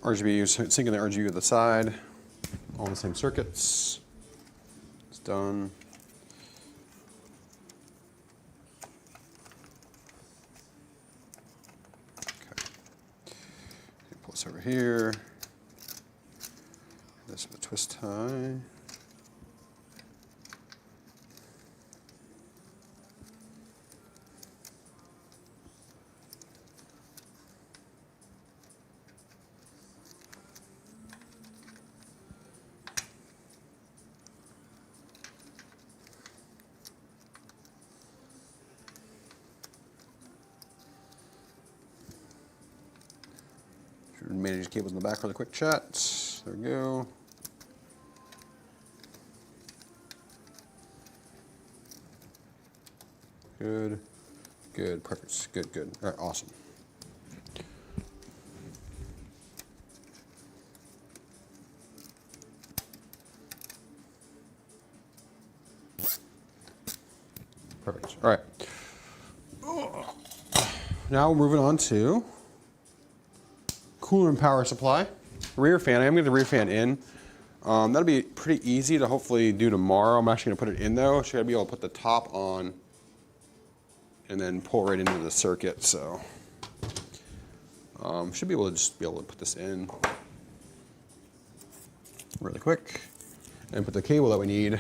RGB, syncing the RGB to the side, all the same circuits. It's done. Okay. Pull this over here. This with a twist tie. Manage cables in the back for the quick chat. There we go. Good, good, perfect, good, good. All right, awesome. Perfect, all right. Now we're moving on to cooler and power supply. Rear fan, I'm gonna get the rear fan in. That'll be pretty easy to hopefully do tomorrow. I'm actually gonna put it in though. So I gotta be able to put the top on and then pull right into the circuit, so. Should be able to just be able to put this in really quick and put the cable that we need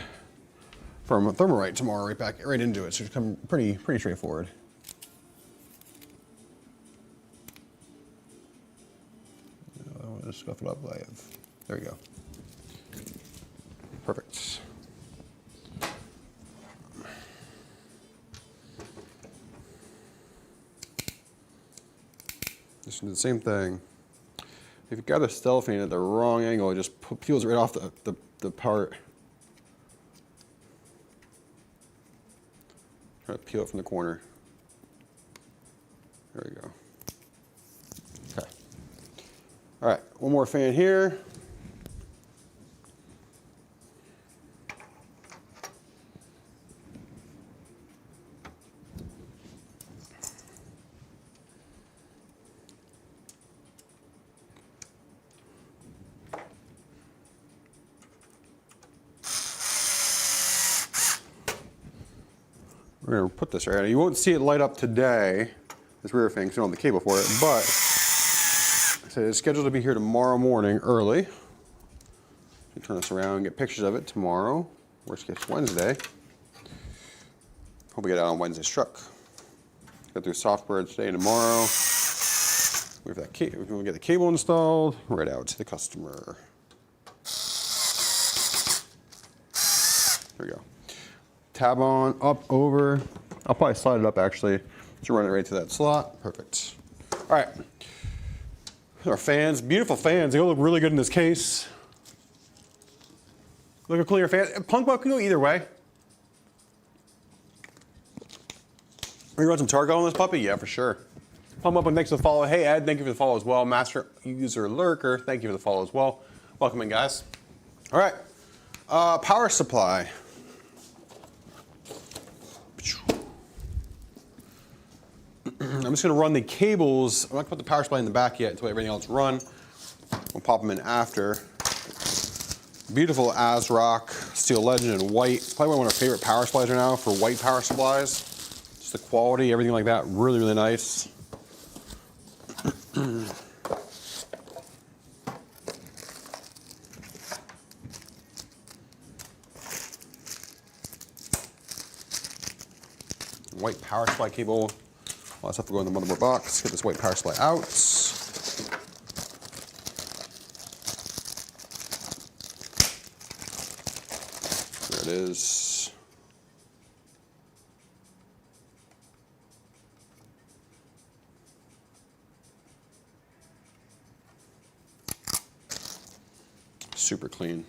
from Thermalright tomorrow right into it. So it's come pretty straightforward. Just scuff it up. There we go. Perfect. Just do the same thing. If you got the cellophane at the wrong angle, it just peels right off the part. Try to peel it from the corner. There we go. Okay. All right, one more fan here. We're gonna put this right. You won't see it light up today, this rear fan, because you don't have the cable for it, but so it's scheduled to be here tomorrow morning early. Turn this around and get pictures of it tomorrow. Worst case Wednesday. Hope we get out on Wednesday's truck. Go through software today and tomorrow. We have that we'll get the cable installed, right out to the customer. There we go. Tab on, up, over. I'll probably slide it up actually to run it right to that slot. Perfect. All right. Our fans, beautiful fans. They all look really good in this case. Look how clear fans. Punk Buck can go either way. Are you run some charcoal on this puppy? Yeah, for sure. Pump up and thanks for the follow. Hey Ed, thank you for the follow as well. Master User Lurker, thank you for the follow as well. Welcome in, guys. All right, power supply. I'm just gonna run the cables. I'm not gonna put the power supply in the back yet until everything else run. We'll pop them in after. Beautiful ASRock Steel Legend in white. Probably one of our favorite power supplies right now for white power supplies. Just the quality, everything like that, really, really nice. White power supply cable. All that stuff will go in the motherboard box. Get this white power supply out. There it is. Super clean.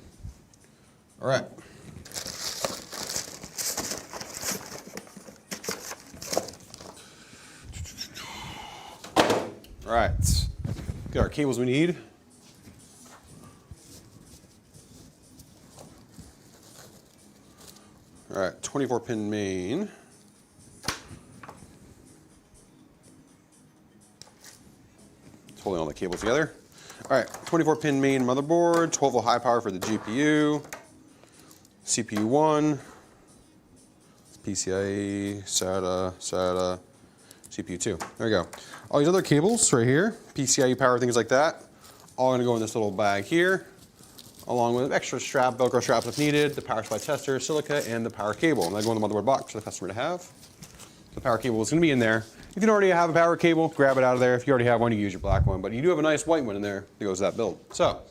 All right. All right, get our cables we need. All right, 24-pin main. It's holding all the cables together. All right, 24-pin main motherboard, 12-volt high power for the GPU, CPU 1, PCIe, SATA, CPU 2. There we go. All these other cables right here, PCIe power, things like that, all gonna go in this little bag here, along with an extra strap, Velcro straps if needed, the power supply tester, silica, and the power cable. And that go in the motherboard box for the customer to have. The power cable is gonna be in there. If you already have a power cable, grab it out of there. If you already have one, you use your black one. But you do have a nice white one in there that goes with that build. So,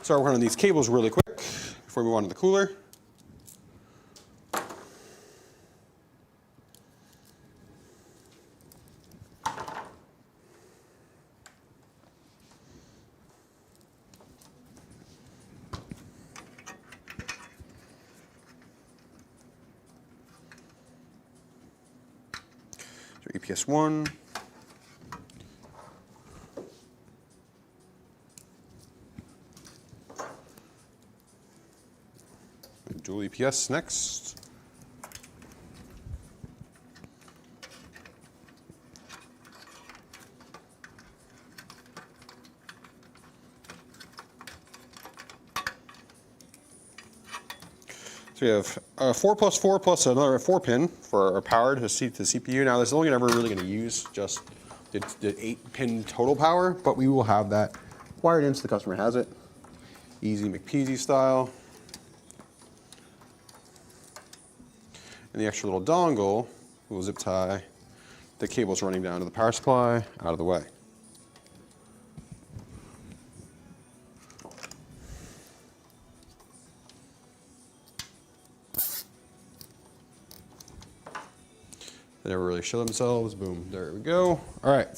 start working on these cables really quick before we move on to the cooler. EPS 1. Dual EPS next. So we have 4 plus 4 plus another 4-pin for our power to the CPU. Now this is only never really going to use just the 8-pin total power, but we will have that wired in so the customer has it. Easy McPeasy style. And the extra little dongle will zip tie the cables running down to the power supply out of the way. They never really show themselves. Boom, there we go. All right.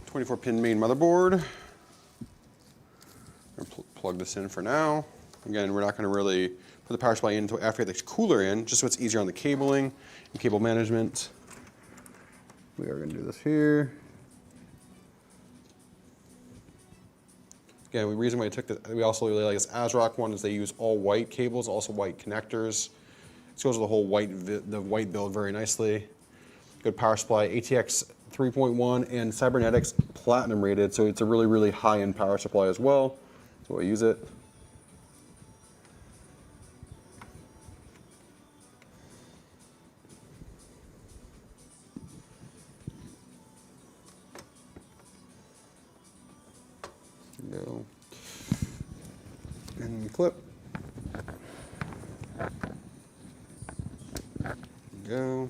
24-pin main motherboard. Plug this in for now. Again, we're not going to really put the power supply in until after we get the cooler in, just so it's easier on the cabling and cable management. We are going to do this here. Again, the reason why I took the, we also really like this ASRock one is they use all white cables, also white connectors. This goes with the whole the white build very nicely. Good power supply, ATX 3.1 and cybernetics platinum rated, so it's a really, really high-end power supply as well. So I use it. Go. And clip. Go.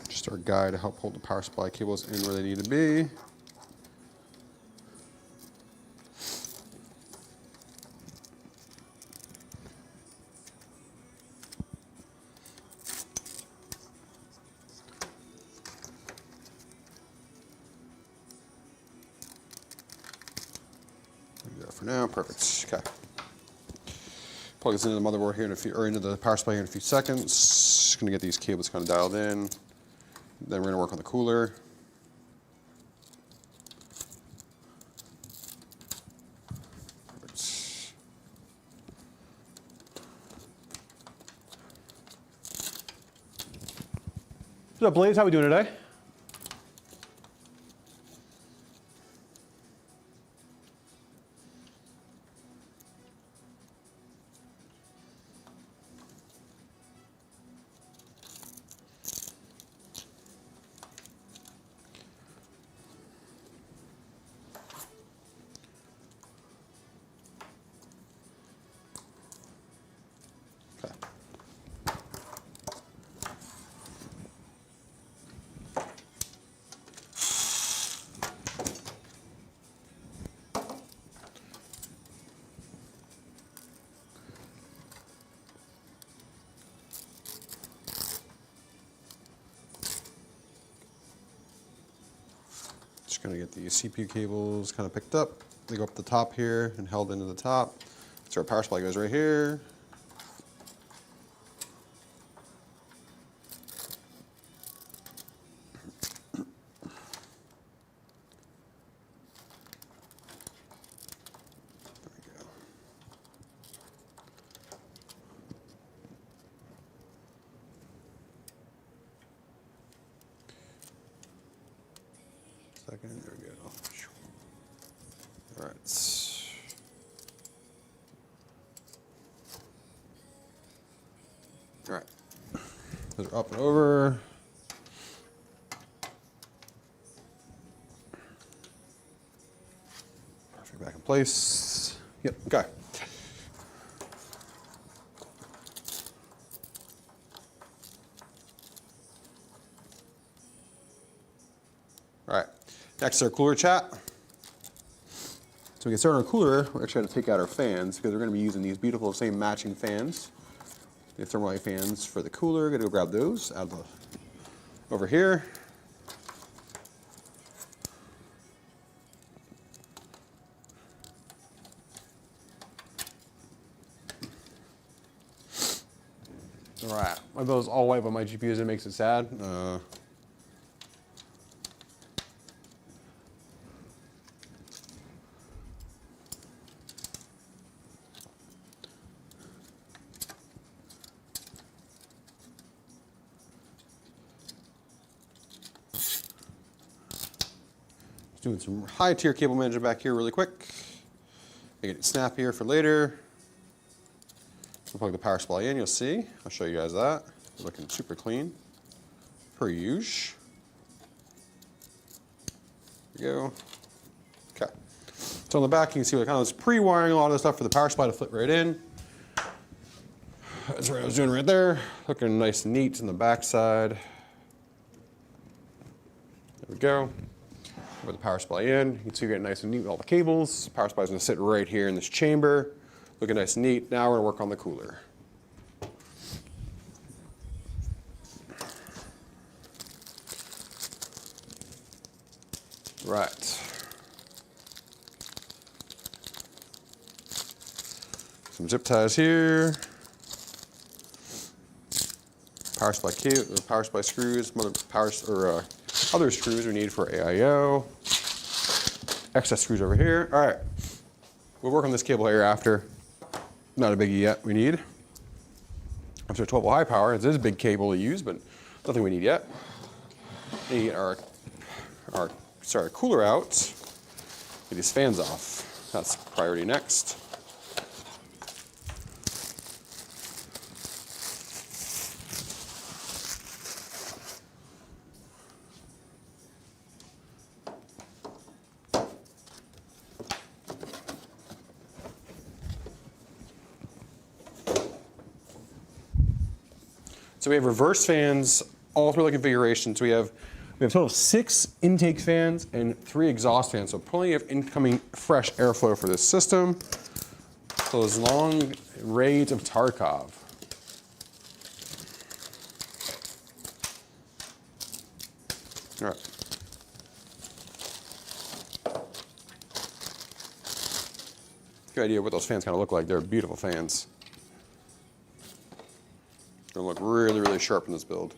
Just our guide to help hold the power supply cables in where they need to be. For now, perfect. Okay. Plug this into the motherboard here in a few, or into the power supply here in a few seconds. Just gonna get these cables kind of dialed in. Then we're gonna work on the cooler. Perfect. What's up, Blaze? How we doing today? Just gonna get the CPU cables kind of picked up. They go up the top here and held into the top. So our power supply goes right here. Second, there we go. All right. All right. Those are up and over. Perfect, back in place. Yep, okay. All right. Next is our cooler chat. So we get started on our cooler, we're actually going to take out our fans because we're going to be using these beautiful same matching fans. The thermal fans for the cooler. Going to go grab those out of the over here. All right. My bill's all white, but my GPU it makes it sad. Doing some high tier cable management back here really quick. Make it snap here for later. We'll plug the power supply in, you'll see. I'll show you guys that. Looking super clean, per usual. There we go. Okay. So on the back, you can see what kind of is pre-wiring a lot of the stuff for the power supply to fit right in. That's what I was doing right there. Looking nice and neat on the back side. There we go. Put the power supply in. You can see you're getting nice and neat with all the cables. Power supply is going to sit right here in this chamber. Looking nice and neat. Now we're going to work on the cooler. Right. Some zip ties here. Power supply cable, power supply screws, other screws we need for AIO. Excess screws over here. All right, we'll work on this cable here after. Not a biggie yet. We need after 12 volt high power. It is a big cable to use, but nothing we need yet. We need our cooler out. Get these fans off. That's priority next. So we have reverse fans all through the configuration. So we have a total of 6 intake fans and 3 exhaust fans. So plenty of incoming fresh airflow for this system. So those long raids of Tarkov. All right. Good idea what those fans kind of look like. They're beautiful fans. They'll look really, really sharp in this build.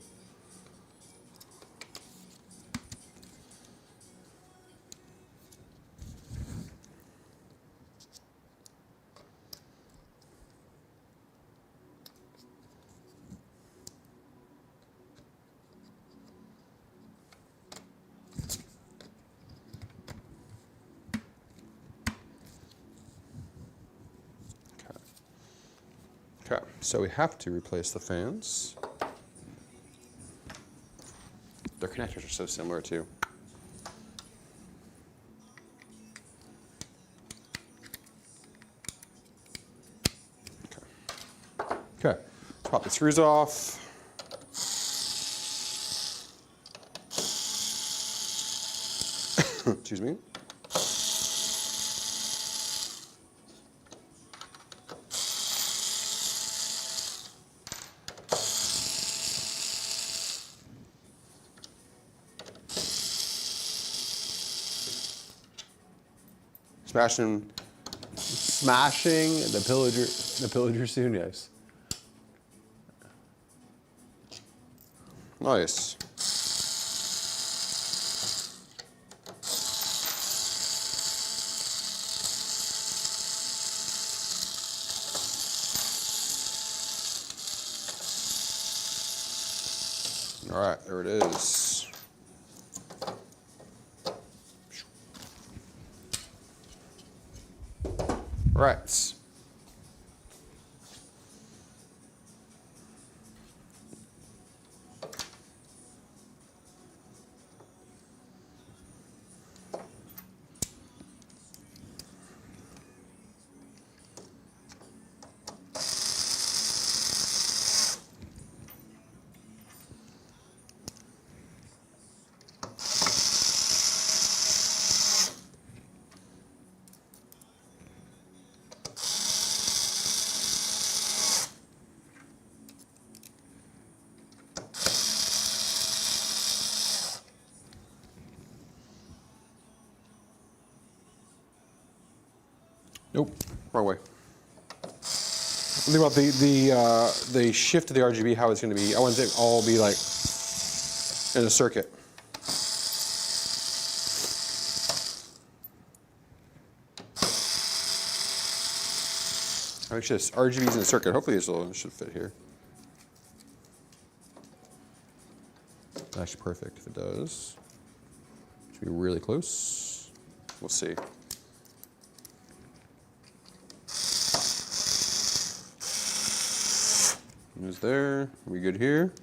Okay, so we have to replace the fans. Their connectors are so similar too. Okay, let's pop the screws off. Excuse me. Smashing the pillager soon, yes. Nice. All right, there it is. Right. Nope, wrong way. Think about the shift to the RGB, how it's going to be. I want it to all be like in a circuit. Actually, this RGB's in a circuit. Hopefully this should fit here. Actually perfect if it does. Should be really close. We'll see. Is there? Are we good here?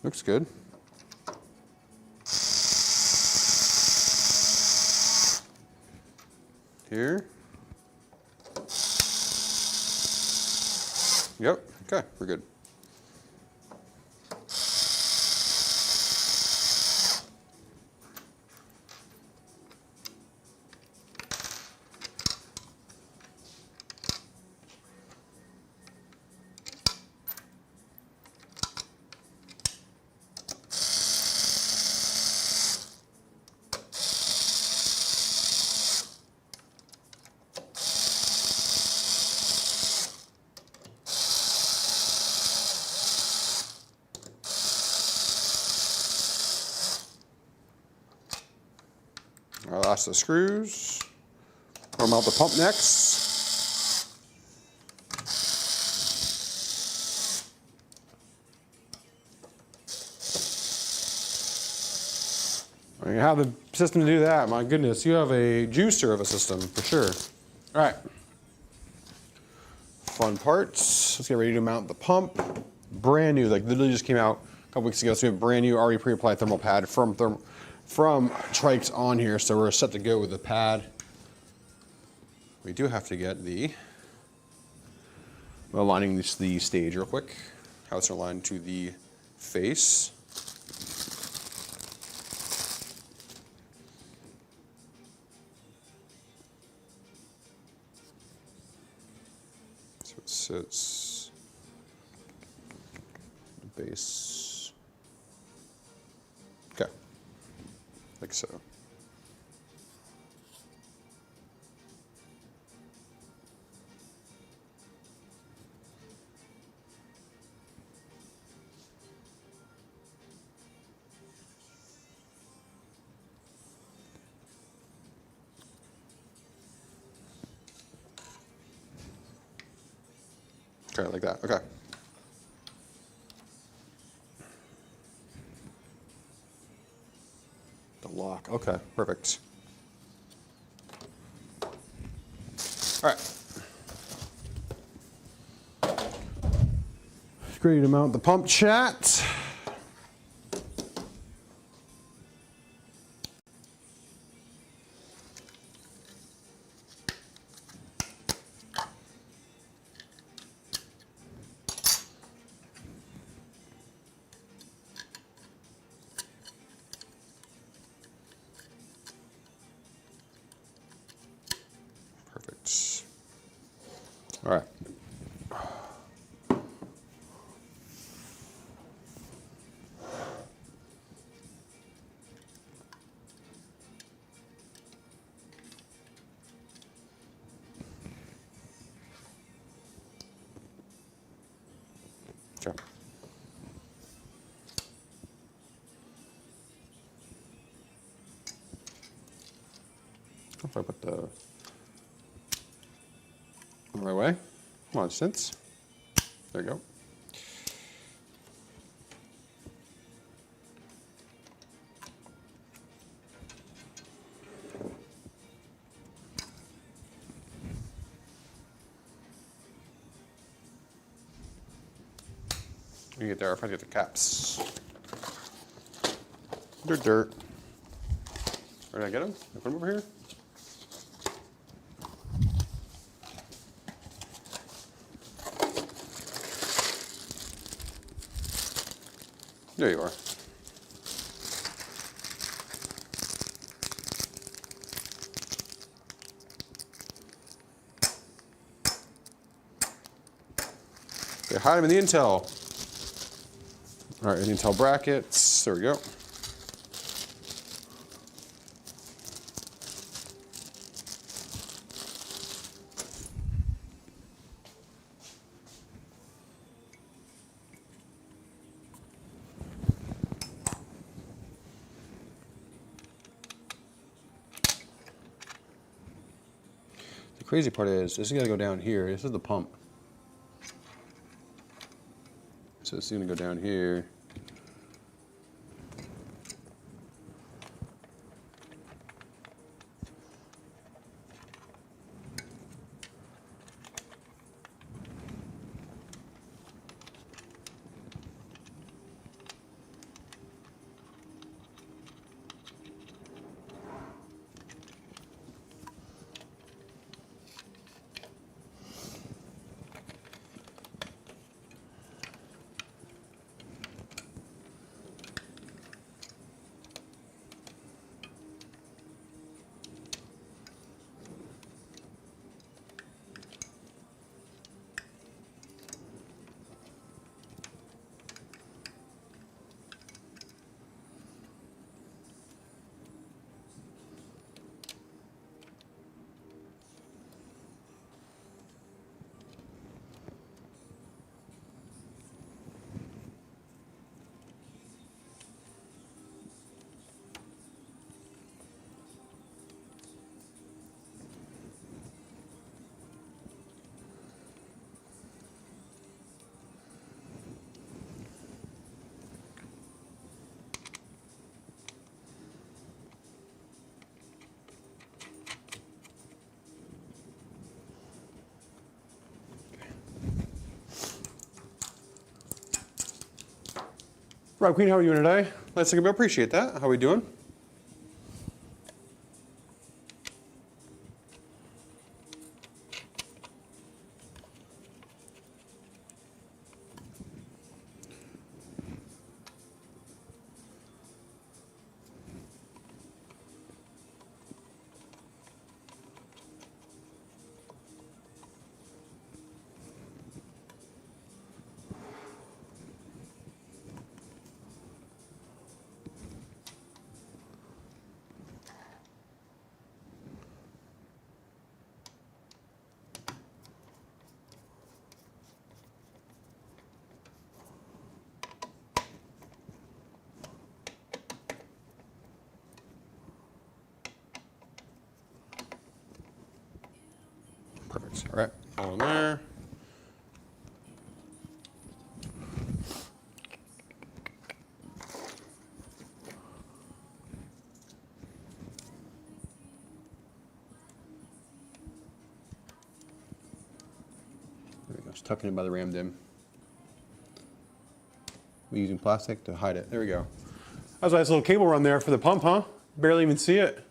Looks good. Here. Yep. Okay, we're good. Our last of the screws. We'll mount the pump next. When you have the system to do that, my goodness, you have a juicer of a system for sure. All right. Fun parts. Let's get ready to mount the pump. Brand new, like literally just came out a couple weeks ago. So we have brand new already pre-applied thermal pad from TRYX on here, so we're set to go with the pad. We do have to get the aligning the stage real quick. How it's aligned to the face. So it sits the base. Okay. Like so. Okay, like that. Okay. Lock. Okay, perfect. All right. ready to mount the pump chat. Perfect. All right. Sure. If I put the right way, come on, since there you go. You get there if I get the caps. They're dirt. Where did I get them? I put them over here. There you are. Okay, hide them in the Intel. All right, Intel brackets. There we go. The crazy part is this is going to go down here. This is the pump. So it's going to go down here. Rob Queen, how are you doing today? Let's take a bit. Appreciate that. How are we doing? Perfect. All right, on there. There we go. Just tucking in by the RAM DIMM. using plastic to hide it. There we go. That's a nice little cable run there for the pump, huh? Barely even see it.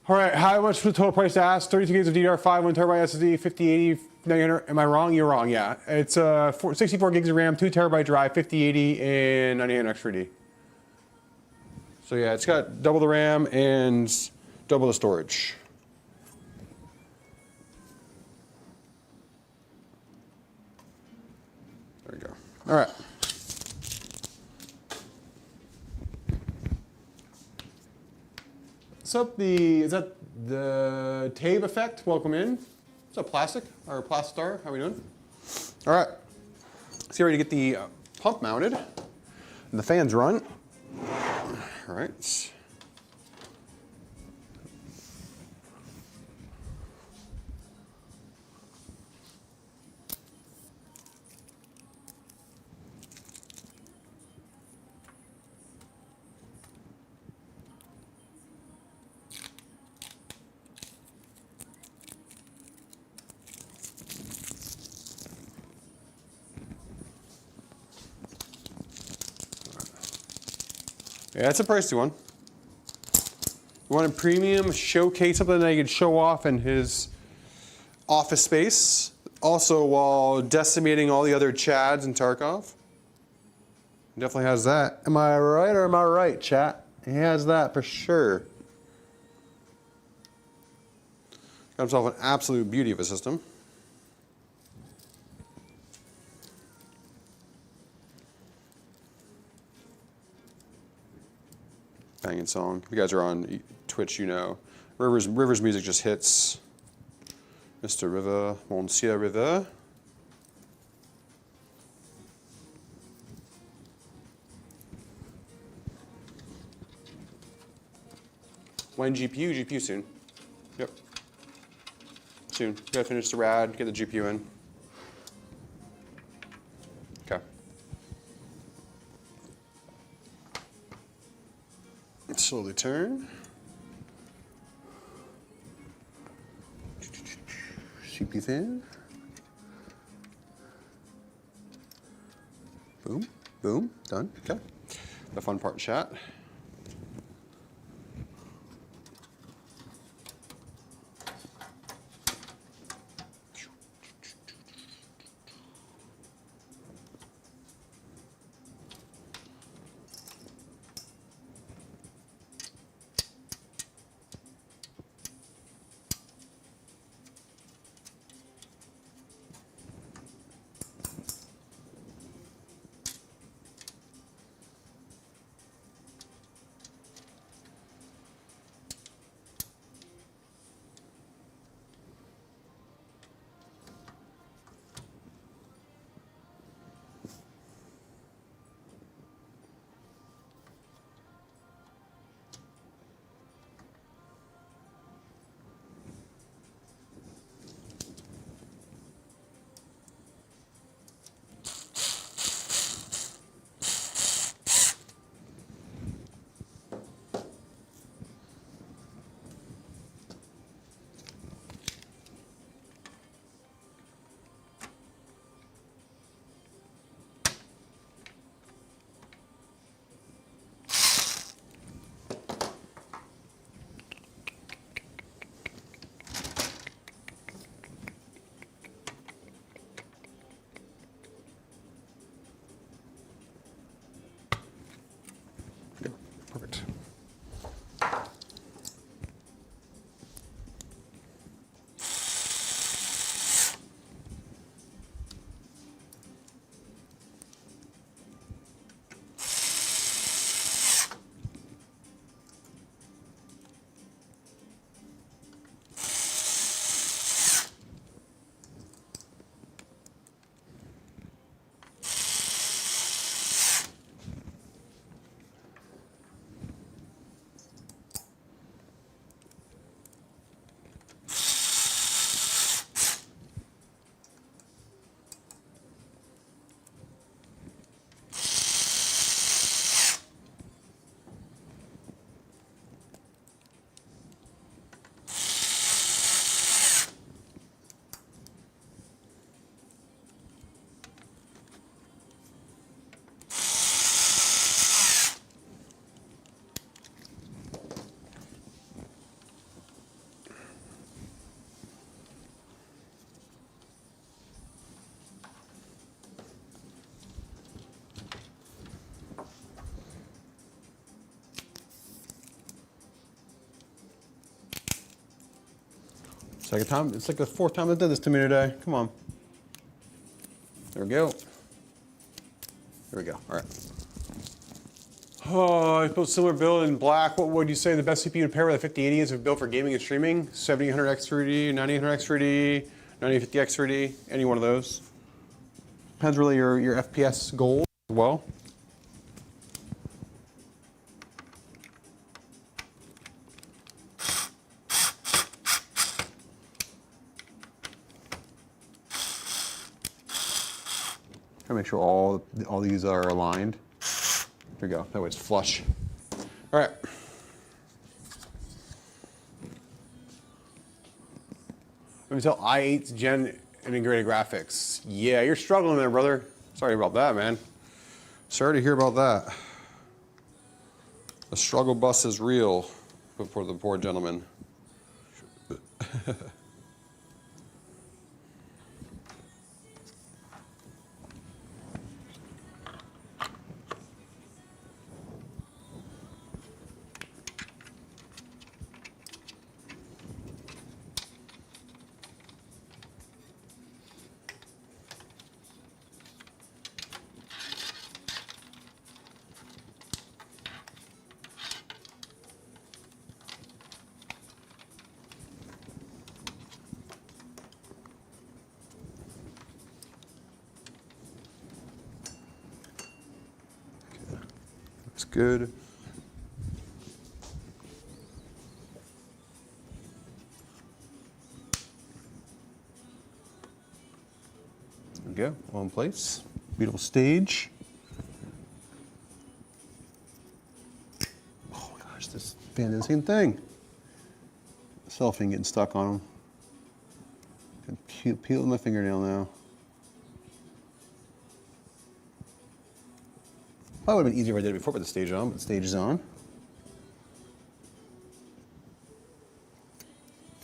All right, how much for the total price to ask? 32 gigs of DDR5, 1 terabyte SSD, 5080, 900. Am I wrong? You're wrong, yeah. It's 64 gigs of RAM, 2 terabyte drive, 5080, and 9800X3D. So yeah, it's got double the RAM and double the storage. There we go. All right. What's up? Is that the Tabe effect? Welcome in. What's up, Plastic? Or Plastar? How we doing? All right. Let's get ready to get the pump mounted and the fans run. All right. Yeah, it's a pricey one. You want a premium showcase, something that you can show off in his office space, also while decimating all the other Chads in Tarkov. Definitely has that. Am I right or am I right, chat? He has that for sure. Got himself an absolute beauty of a system. Banging song. If you guys are on Twitch, you know. Rivers music just hits. Mr. River, Monsieur River. When GPU? GPU soon. Yep. Soon. Gotta finish the RAD, get the GPU in. Okay. Slowly turn. CPU fan. Boom, boom, done. Okay. The fun part, chat. Second time. It's like the fourth time they did this to me today. Come on. There we go. There we go. All right. Oh, I built a similar build in black. What would you say the best CPU to pair with a 5080 is built for gaming and streaming? 7800X3D, 9800X3D, 9050X3D, any one of those. Depends really your FPS goal as well. Try to make sure all these are aligned. There we go. That way it's flush. All right. Intel i8 Gen integrated graphics. Yeah, you're struggling there, brother. Sorry about that, man. Sorry to hear about that. The struggle bus is real for the poor gentleman. Looks good. There we go, all in place. Beautiful stage. Oh my gosh, this fan did the same thing. Cellophane getting stuck on them. Peeling my fingernail now. Probably would have been easier if I did it before with the stage on, but the stage is on.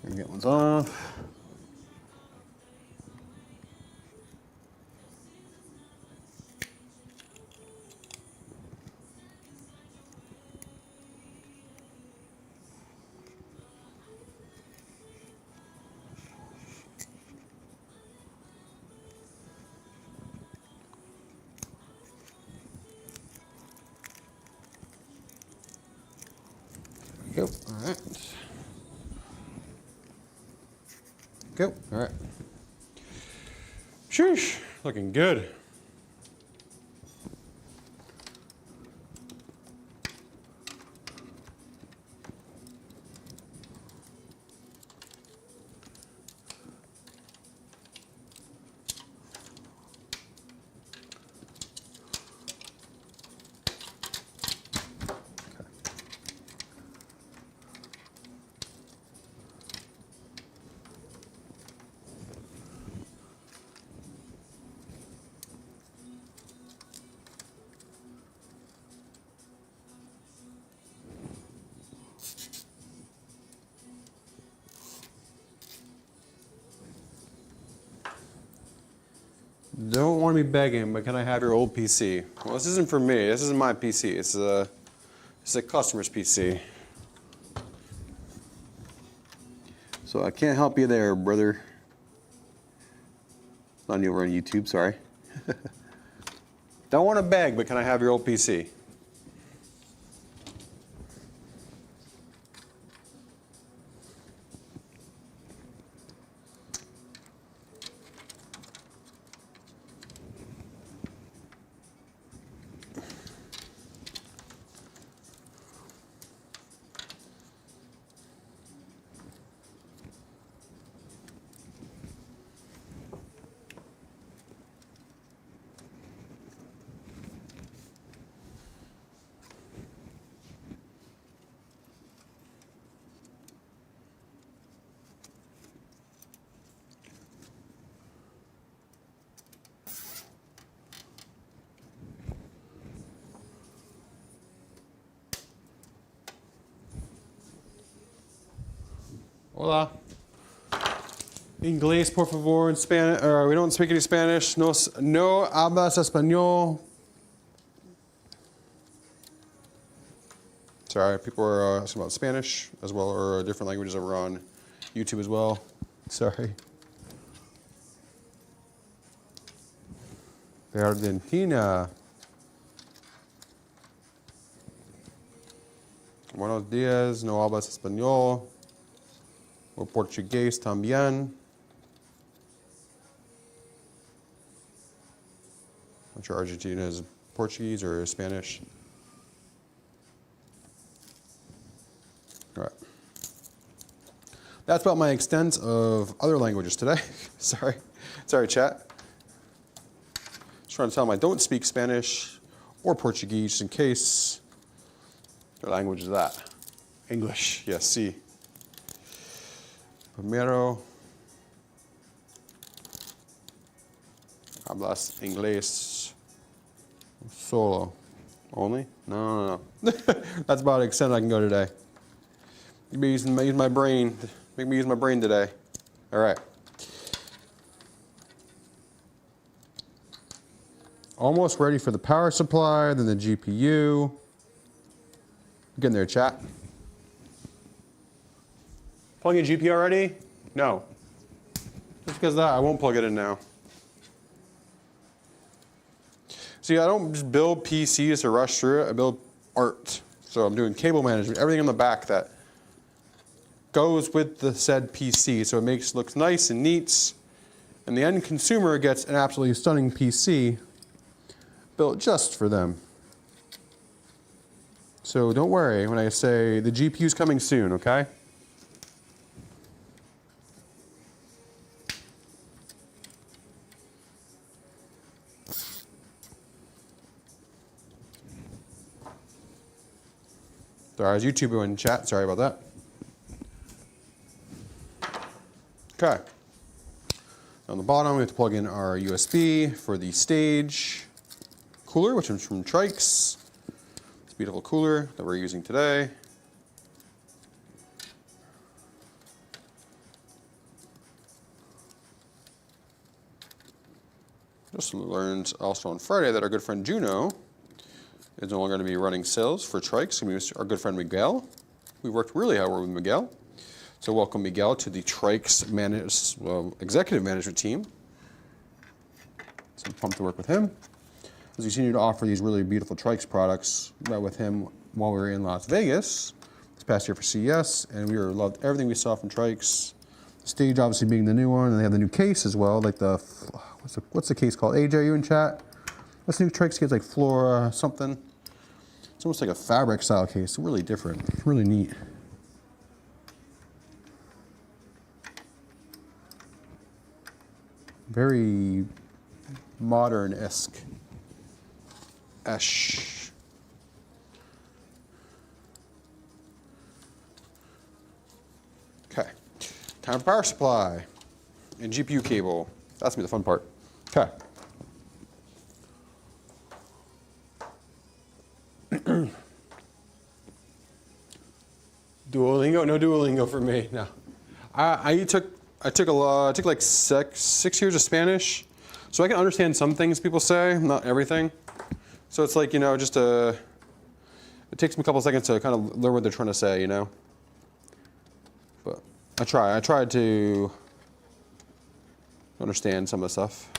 Gonna get ones off. Go. All right. Go. All right. Sheesh. Looking good. Don't want to be begging, but can I have your old PC? Well, this isn't for me. This isn't my PC. It's a customer's PC. So I can't help you there, brother. Not you over on YouTube, sorry. Don't want to beg, but can I have your old PC? Hola. Inglés, por favor, in Spanish. We don't speak any Spanish. No hablas español. Sorry, people are asking about Spanish as well, or different languages over on YouTube as well. Sorry. De Argentina. Buenos días, no hablas español. O portugués también. I'm sure Argentina is Portuguese or Spanish. All right. That's about my extent of other languages today. Sorry, chat. Just trying to tell them I don't speak Spanish or Portuguese, just in case. What language is that? English. Yes, sí. Primero. Hablas inglés solo. Only? No. That's about the extent I can go today. Make me use my brain. Make me use my brain today. All right. Almost ready for the power supply, then the GPU. Getting there, chat. Plugging in GPU already? No. Just because of that, I won't plug it in now. See, I don't just build PCs to rush through it, I build art. So I'm doing cable management, everything on the back that goes with the said PC. So it looks nice and neat. And the end consumer gets an absolutely stunning PC built just for them. So don't worry when I say the GPU's coming soon, okay? Sorry, I was YouTube in chat. Sorry about that. Okay. On the bottom, we have to plug in our USB for the stage cooler, which is from TRYX. This beautiful cooler that we're using today. Just learned also on Friday that our good friend Juno is no longer going to be running sales for TRYX. We use our good friend Miguel. We worked really hard with Miguel. So welcome Miguel to the TRYX executive management team. So I'm pumped to work with him. As we continue to offer these really beautiful TRYX products, met with him while we were in Las Vegas this past year for CES, and we loved everything we saw from TRYX. The stage obviously being the new one, and they have the new case as well, like the, what's the case called? AJ, are you in chat? What's the new TRYX case, like Flora something? It's almost like a fabric style case, really different, really neat. Very modern-esque. Esh. Okay, time for power supply and GPU cable. That's gonna be the fun part. Okay. Duolingo? No Duolingo for me. No. I took like six years of Spanish, so I can understand some things people say, not everything. So it's like, you know, just it takes me a couple of seconds to kind of learn what they're trying to say, you know. But I tried to understand some of the stuff.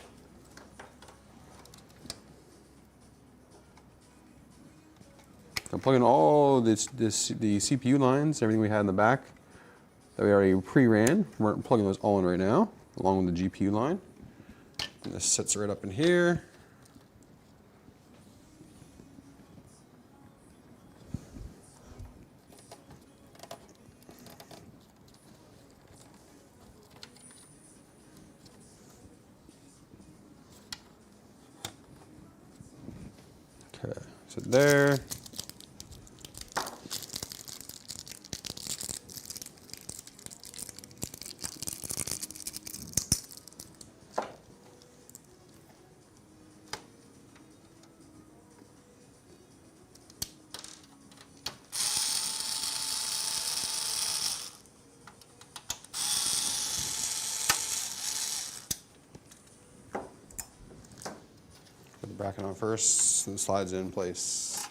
I'm plugging all the CPU lines, everything we had in the back that we already pre-ran. We're plugging those all in right now, along with the GPU line. And this sits right up in here. Okay, so there. Put the bracket on first, and slides in place.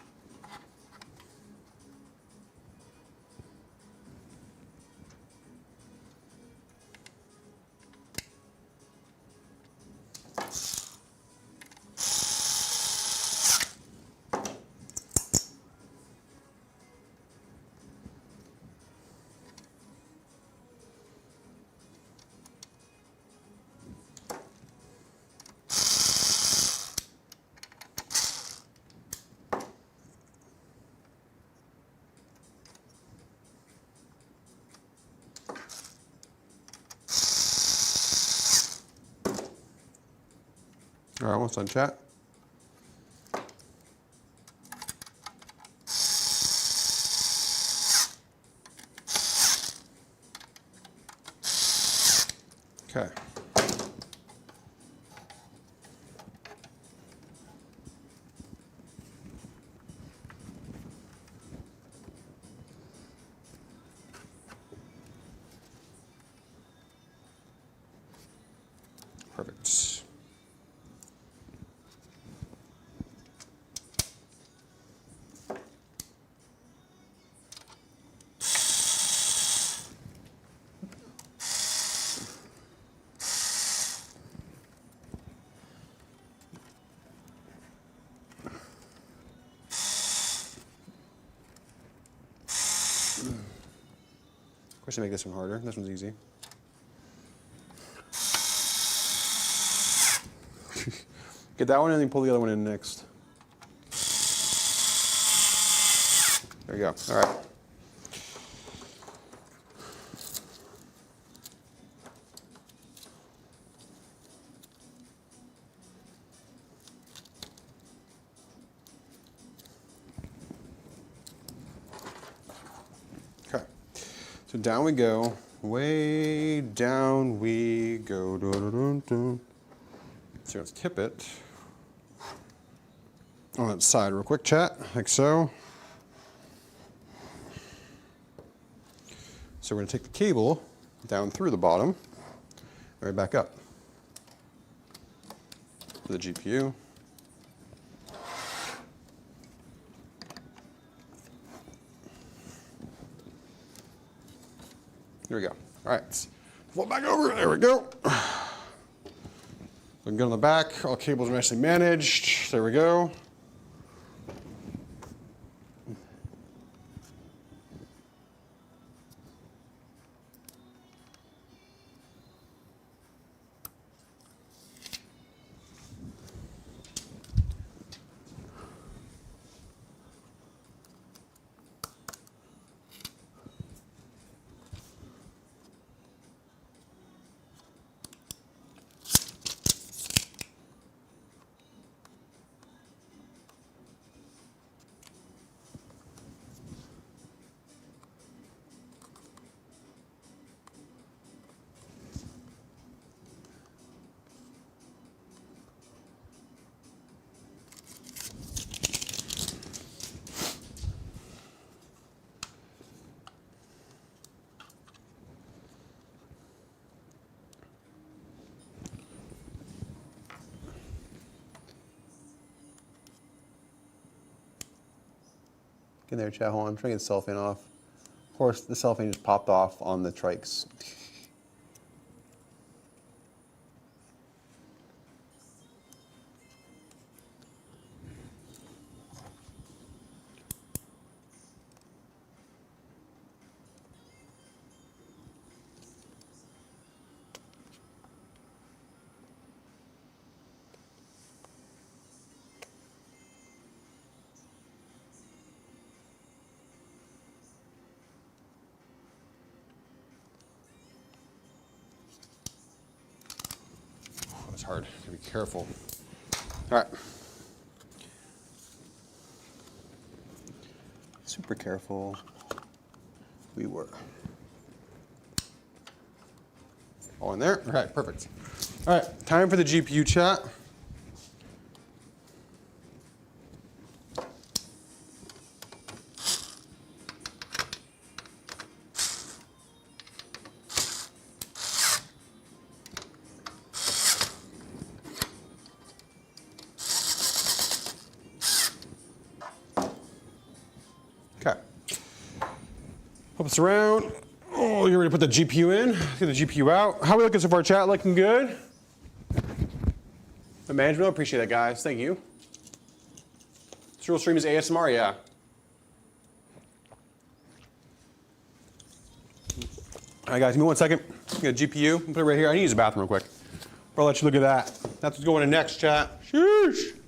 All right, almost done, chat. Okay. Perfect. Of course, you make this one harder. This one's easy. Get that one and then pull the other one in next. There you go. All right. Okay. So down we go. Way down we go. Dun, dun, dun, dun. So let's tip it on that side real quick, chat, like so. So we're going to take the cable down through the bottom, right back up to the GPU. There we go. All right, flip back over. There we go. Looking good on the back. All cables are nicely managed. There we go. Get there, chat. Hold on. I'm trying to get the cellophane off. Of course, the cellophane just popped off on the TRYX. It's hard. Gotta be careful. All right. Super careful. We were. All in there? All right, perfect. All right, time for the GPU chat. Okay. Flip this around. Oh, you're ready to put the GPU in. Get the GPU out. How are we looking so far, chat? Looking good? The management, appreciate that, guys. Thank you. This real stream is ASMR, yeah. All right, guys, give me 1 second. Get a GPU. Put it right here. I need to use the bathroom real quick. I'll let you look at that. That's what's going in next, chat. Sheesh.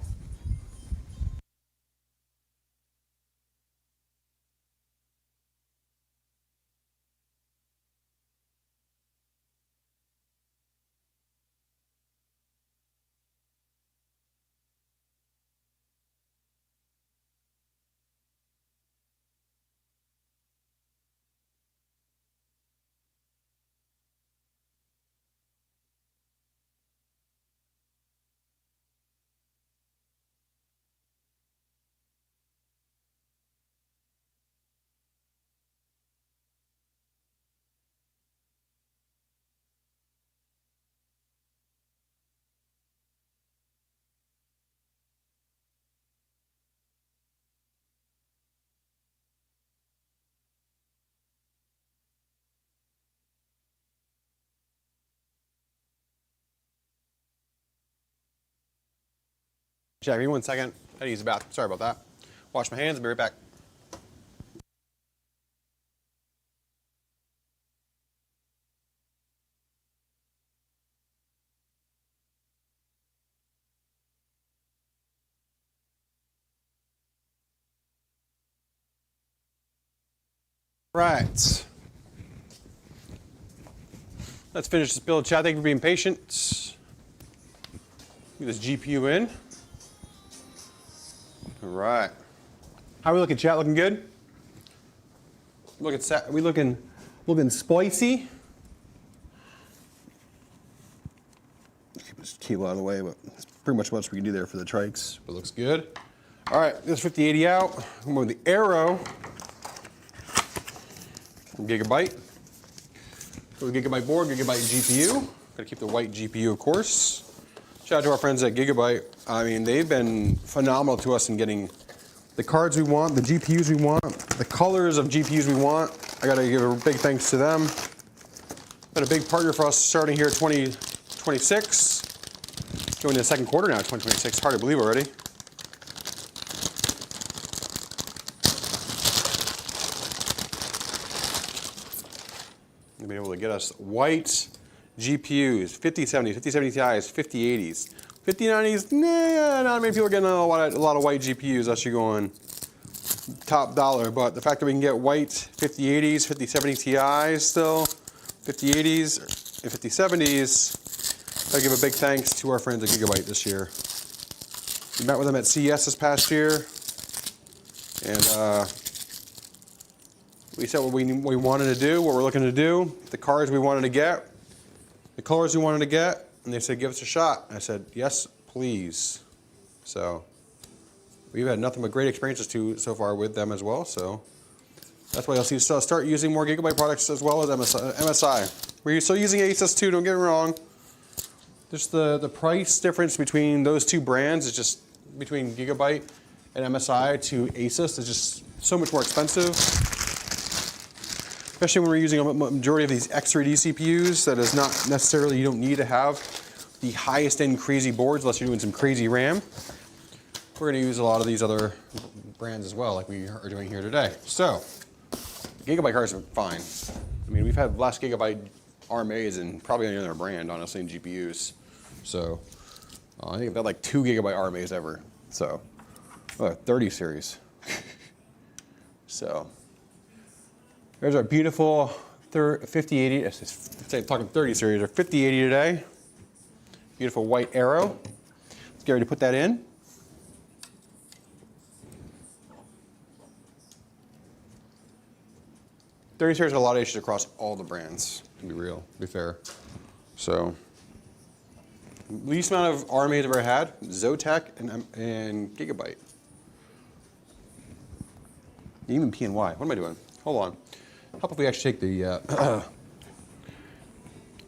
Jack, give me 1 second. I had to use the bathroom. Sorry about that. Wash my hands and be right back. Right. Let's finish this build, chat. Thank you for being patient. Get this GPU in. All right. How are we looking, chat? Looking good? Are we looking spicy? Keep this cable out of the way, but that's pretty much what we can do there for the TRYX. But it looks good. All right, this 5080 out. I'm going with the AERO from Gigabyte. Go with Gigabyte board, Gigabyte GPU. Gotta keep the white GPU, of course. Shout out to our friends at Gigabyte. I mean, they've been phenomenal to us in getting the cards we want, the GPUs we want, the colors of GPUs we want. I gotta give a big thanks to them. Been a big partner for us starting here 2026. Going to the second quarter now, 2026. Hard to believe already. They've been able to get us white GPUs, 5070s, 5070 Ti's, 5080s. 5090s, nah, not many people are getting a lot of white GPUs unless you're going top dollar. But the fact that we can get white 5080s, 5070 Ti's still, 5080s and 5070s, gotta give a big thanks to our friends at Gigabyte this year. We met with them at CES this past year, and we said what we wanted to do, what we're looking to do, the cards we wanted to get, the colors we wanted to get, and they said, give us a shot. And I said, yes, please. So we've had nothing but great experiences so far with them as well. So that's why you'll see us start using more Gigabyte products as well as MSI. We're still using Asus too, don't get me wrong. Just the price difference between those two brands is just, between Gigabyte and MSI to Asus is just so much more expensive. Especially when we're using a majority of these X3D CPUs, that is not necessarily, you don't need to have the highest end crazy boards unless you're doing some crazy RAM. We're going to use a lot of these other brands as well, like we are doing here today. So, Gigabyte cards are fine. I mean, we've had less Gigabyte RMAs and probably any other brand, honestly, in GPUs. So, I think I've had like 2 Gigabyte RMAs ever. So, 30 series. So, there's our beautiful 5080, I'm talking 30 series, or 5080 today. Beautiful white AERO. Let's get ready to put that in. '30 series had a lot of issues across all the brands, to be real, to be fair. So, least amount of RMAs I've ever had, Zotac and Gigabyte. Even PNY. What am I doing? Hold on. How about if we actually take the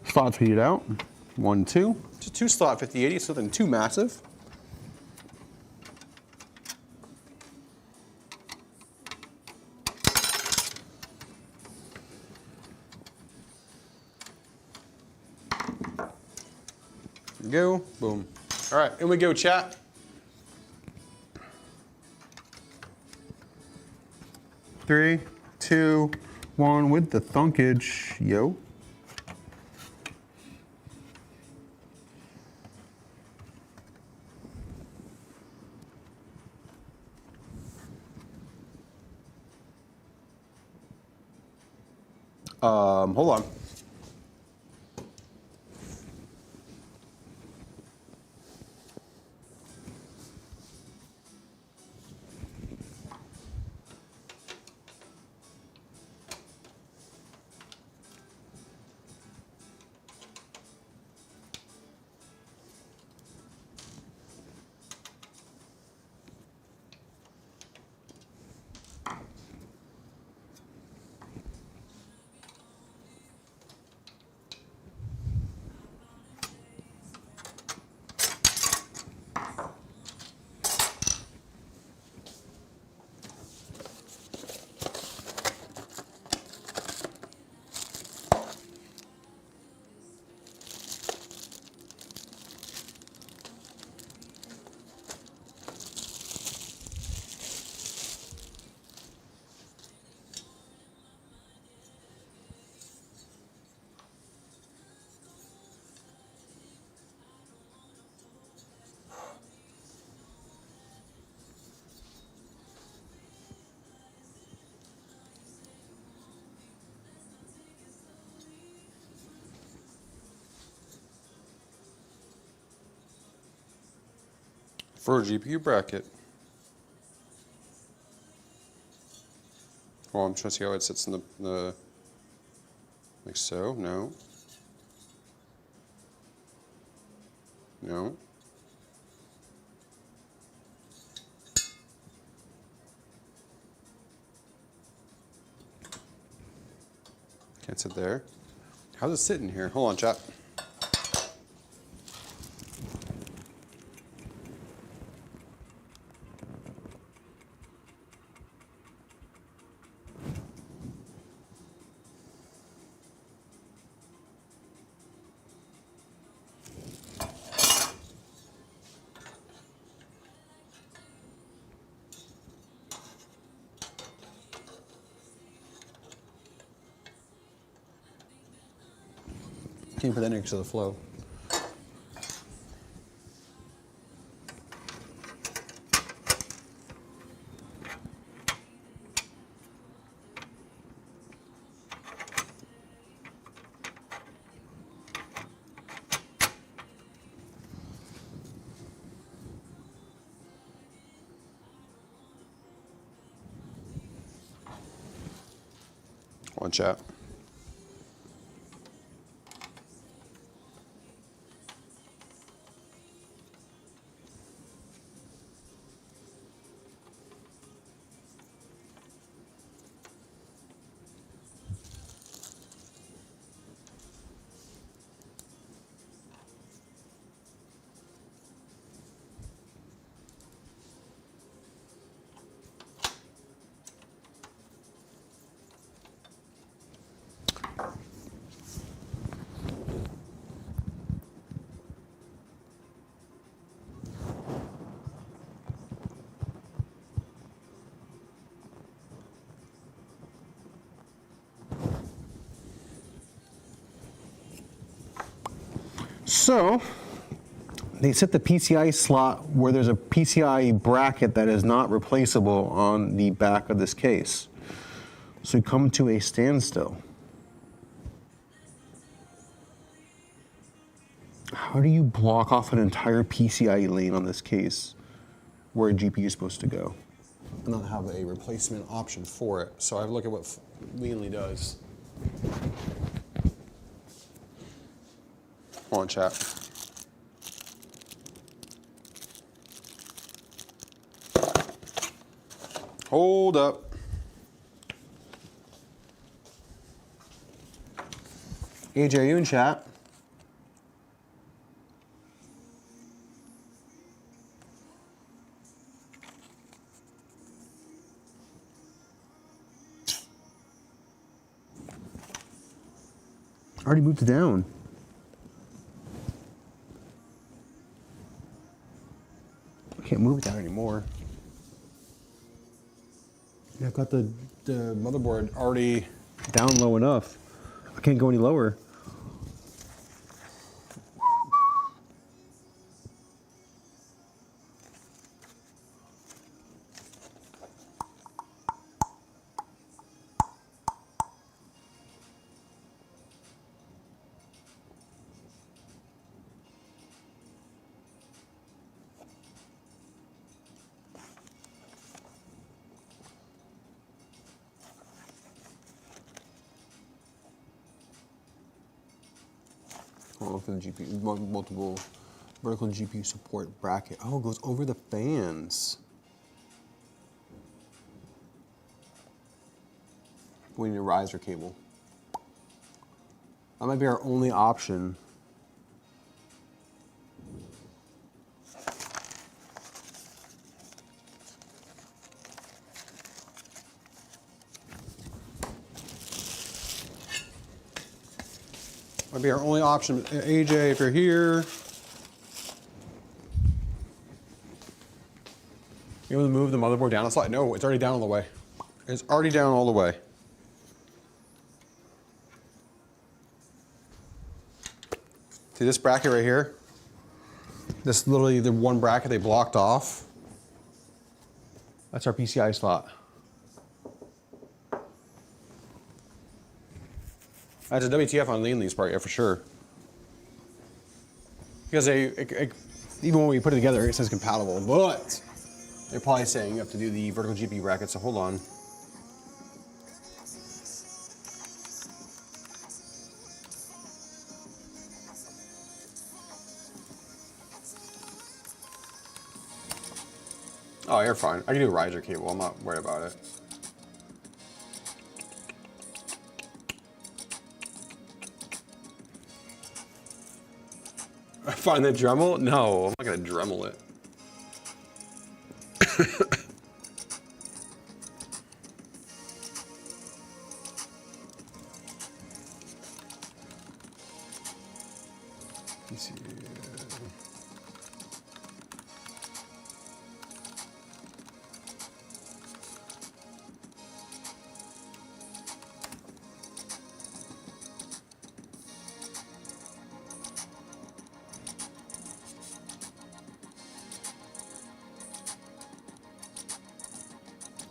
slots heated out? 1, 2. Just 2 slot 5080, so then 2 massive. There we go. Boom. All right, in we go, chat. Three, 2, 1 with the thunkage, yo. Hold on. for a GPU bracket. Well, I'm trying to see how it sits in the like so. No. No. Can't sit there. How's it sitting here? Hold on, chat. Can you put that next to the flow? One chat. So, they set the PCI slot where there's a PCI bracket that is not replaceable on the back of this case. So we come to a standstill. How do you block off an entire PCI lane on this case where a GPU is supposed to go and not have a replacement option for it? So I have to look at what Lian does. Hold on, chat. Hold up. AJ, are you in chat? I already moved it down. I can't move it down anymore. Yeah, I've got the motherboard already down low enough. I can't go any lower. Oh, for the GPU, multiple vertical GPU support bracket. Oh, it goes over the fans. We need a riser cable. That might be our only option. Might be our only option. AJ, if you're here, you able to move the motherboard down a slide? No, it's already down all the way. It's already down all the way. See this bracket right here? This is literally the one bracket they blocked off. That's our PCI slot. That's a WTF on Lian's part, yeah, for sure. Because even when we put it together, it says compatible, but they're probably saying you have to do the vertical GPU bracket, so hold on. Oh, you're fine. I can do a riser cable. I'm not worried about it. Find the Dremel? No, I'm not gonna Dremel it. Let's see.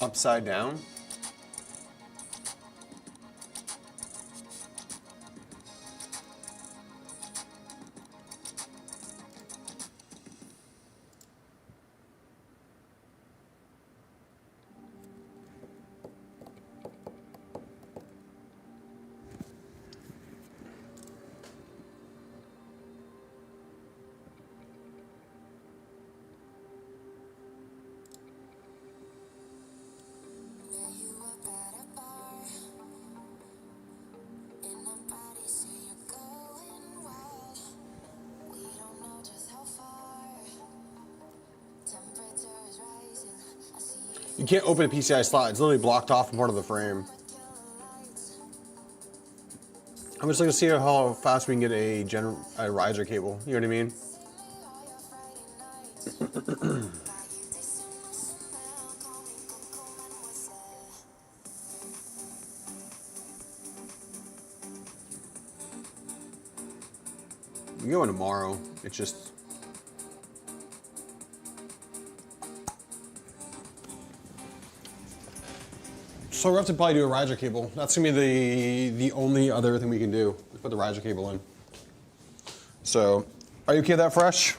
Upside down. You can't open a PCI slot. It's literally blocked off from part of the frame. I'm just looking to see how fast we can get a riser cable. You know what I mean? We can go in tomorrow. It's just... So we're have to probably do a riser cable. That's gonna be the only other thing we can do is put the riser cable in. So, are you okay with that, Fresh?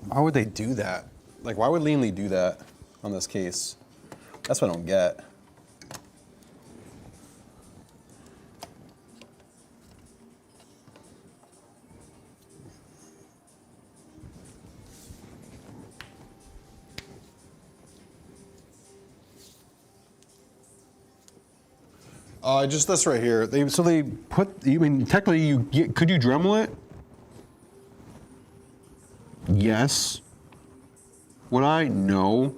Why would they do that? Like, why would Lian do that on this case? That's what I don't get. Just this right here. So they put. I mean, technically, could you Dremel it? Yes. Would I? No.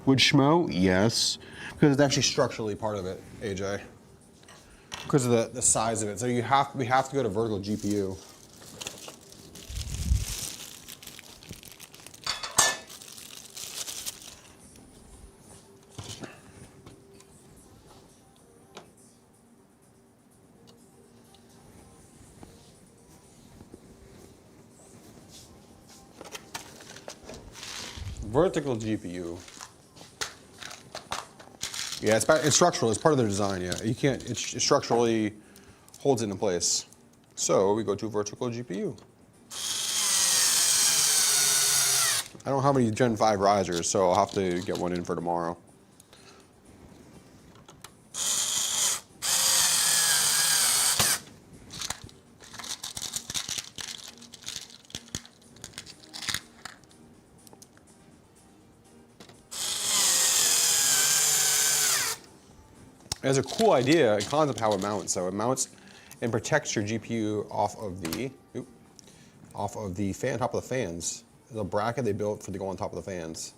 Would Schmo? Yes. Because it's actually structurally part of it, AJ. Because of the size of it. So we have to go to vertical GPU. Vertical GPU. Yeah, it's structural. It's part of the design. Yeah, you can't. It structurally holds it in place. So we go to vertical GPU. I don't have any Gen 5 risers, so I'll have to get one in for tomorrow. It has a cool idea, a concept how it mounts. So it mounts and protects your GPU off of the fan, top of the fans. There's a bracket they built to go on top of the fans.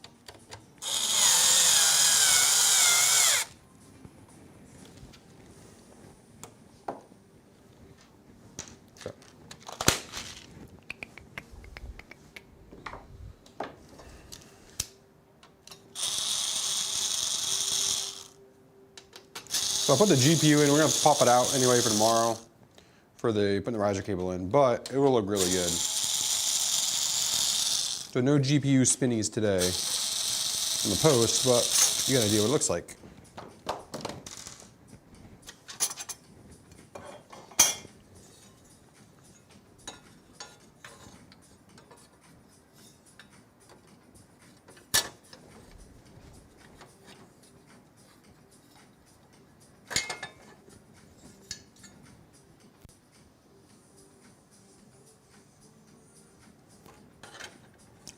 Okay. So I put the GPU in. We're gonna have to pop it out anyway for tomorrow for putting the riser cable in, but it will look really good. So no GPU spinnies today in the post, but you got an idea what it looks like.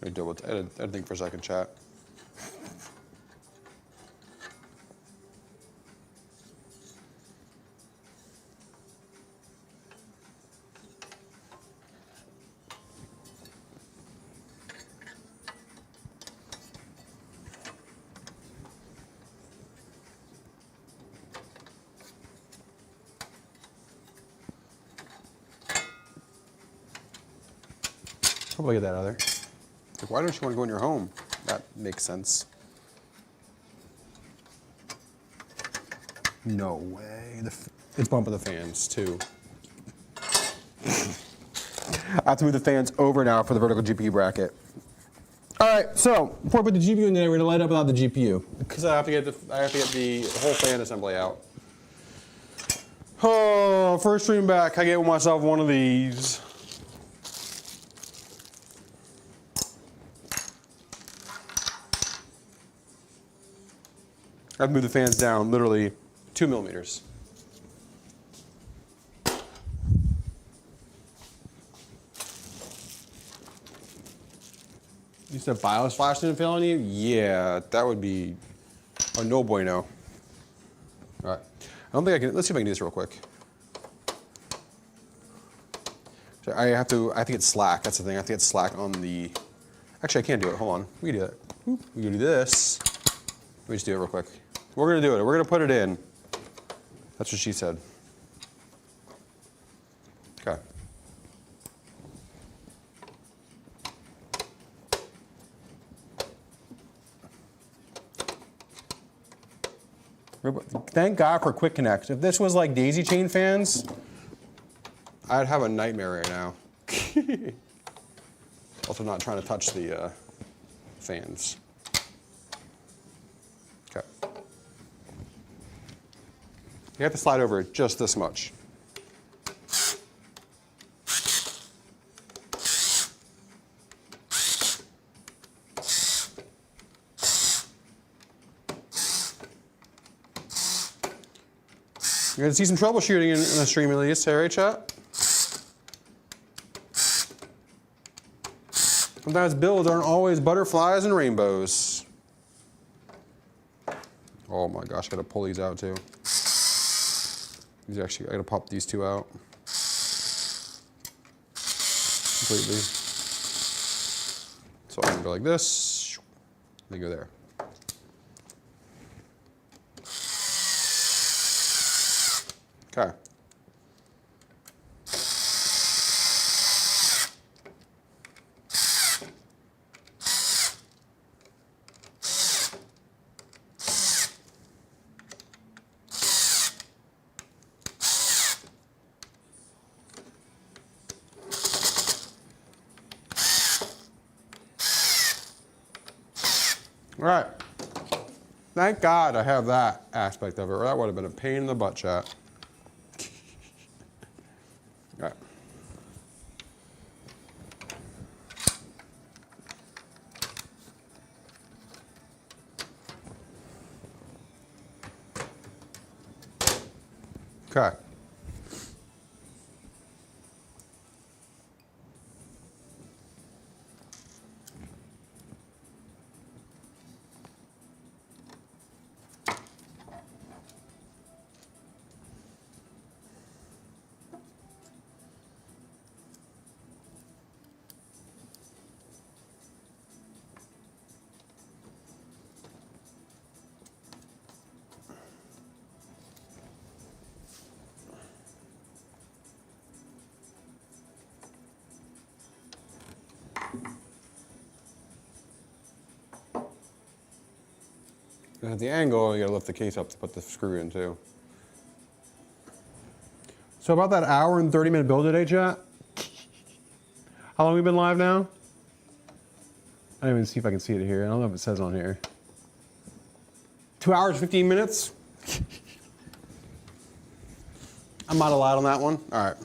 Let me double edit think for a second, chat. Probably get that out of there. Like, why don't you want to go in your home? That makes sense. No way. It's bumping the fans too. I have to move the fans over now for the vertical GPU bracket. All right, so before I put the GPU in there, we're gonna light up without the GPU because I have to get the whole fan assembly out. Oh, first stream back, I get myself one of these. I have to move the fans down literally 2 millimeters. You said BIOS flash didn't fail on you? Yeah, that would be a no bueno. All right, I don't think I can. Let's see if I can do this real quick. So I have to get slack. That's the thing. I have to get slack on the. Actually, I can't do it. Hold on. We can do it. We can do this. Let me just do it real quick. We're gonna do it. We're gonna put it in. That's what she said. Okay. Thank God for Quick Connect. If this was like daisy chain fans, I'd have a nightmare right now. Also not trying to touch the fans. Okay. You have to slide over it just this much. You're gonna see some troubleshooting in the stream at least, right, chat? Sometimes builds aren't always butterflies and rainbows. Oh my gosh, I gotta pull these out too. These are actually, I gotta pop these two out completely. So I'm gonna go like this, they go there. Okay. All right. Thank God I have that aspect of it, or that would have been a pain in the butt, chat. All right. Okay. At the angle, you gotta lift the case up to put the screw in too. So about that hour and 30-minute build today, chat. How long have we been live now? I don't even see if I can see it here. I don't know if it says on here. 2 hours, 15 minutes. I'm not allowed on that one. All right.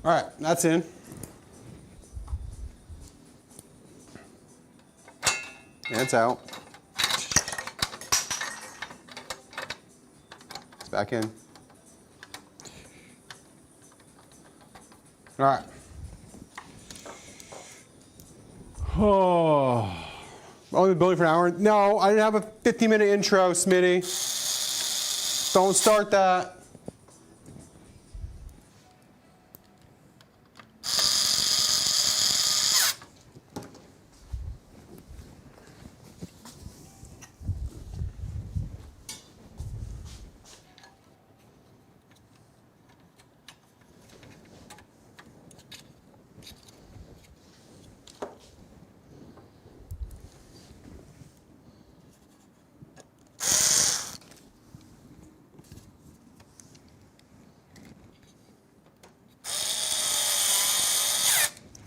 All right, that's in. And it's out. It's back in. All right. Oh, only been building for an hour. No, I didn't have a 50-minute intro, Smitty. Don't start that.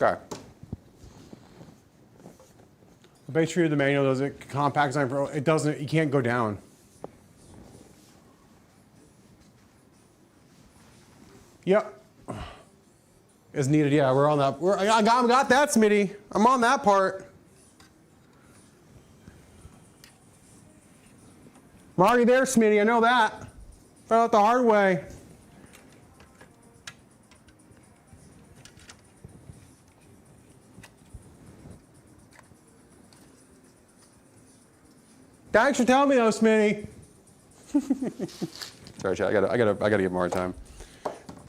Okay. Make sure the manual doesn't compact design pro. It doesn't. You can't go down. Yep. Is needed. Yeah, we're on that. I got that, Smitty. I'm on that part. I'm already there, Smitty. I know that. Found out the hard way. Thanks for telling me though, Smitty. Sorry, Chad. I gotta give him a hard time.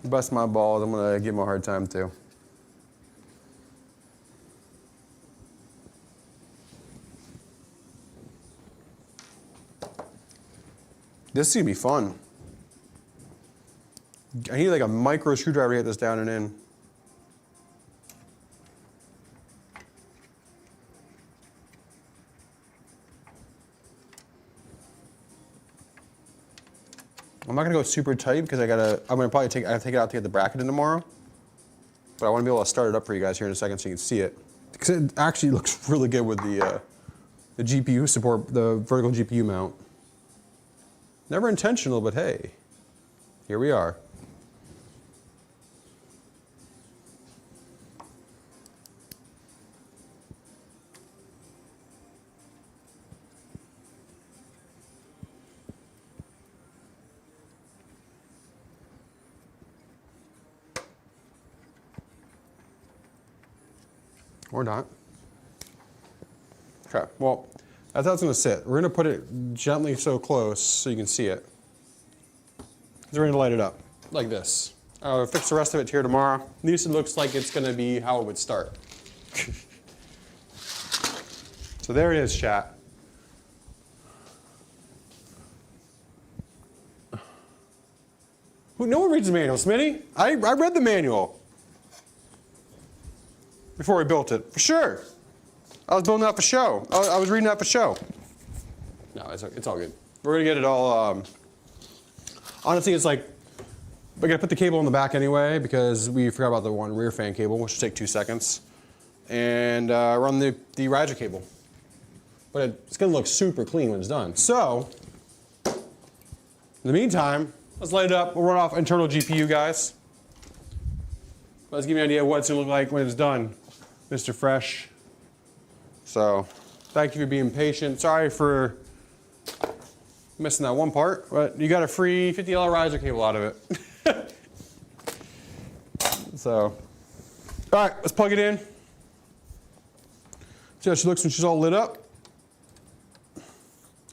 Bust my balls. I'm gonna give him a hard time too. This is gonna be fun. I need like a micro screwdriver to get this down and in. I'm not gonna go super tight because I'm gonna probably take it out to get the bracket in tomorrow. But I want to be able to start it up for you guys here in a second so you can see it. Because it actually looks really good with the GPU support, the vertical GPU mount. Never intentional, but hey, here we are. Or not. Okay, well, that's how it's gonna sit. We're gonna put it gently so close so you can see it. Because we're gonna light it up like this. I'll fix the rest of it here tomorrow. At least it looks like it's gonna be how it would start. So there it is, chat. No one reads the manual, Smitty. I read the manual before we built it, for sure. I was building that for show. I was reading that for show. No, it's all good. We're gonna get it all, honestly, it's like, we're gonna put the cable in the back anyway because we forgot about the one rear fan cable, which will take 2 seconds. And run the riser cable. But it's gonna look super clean when it's done. So, in the meantime, let's light it up. We'll run off internal GPU, guys. Let's give you an idea of what it's gonna look like when it's done, Mr. Fresh. So, thank you for being patient. Sorry for missing that one part, but you got a free $50 riser cable out of it. So, all right, let's plug it in. See how she looks when she's all lit up.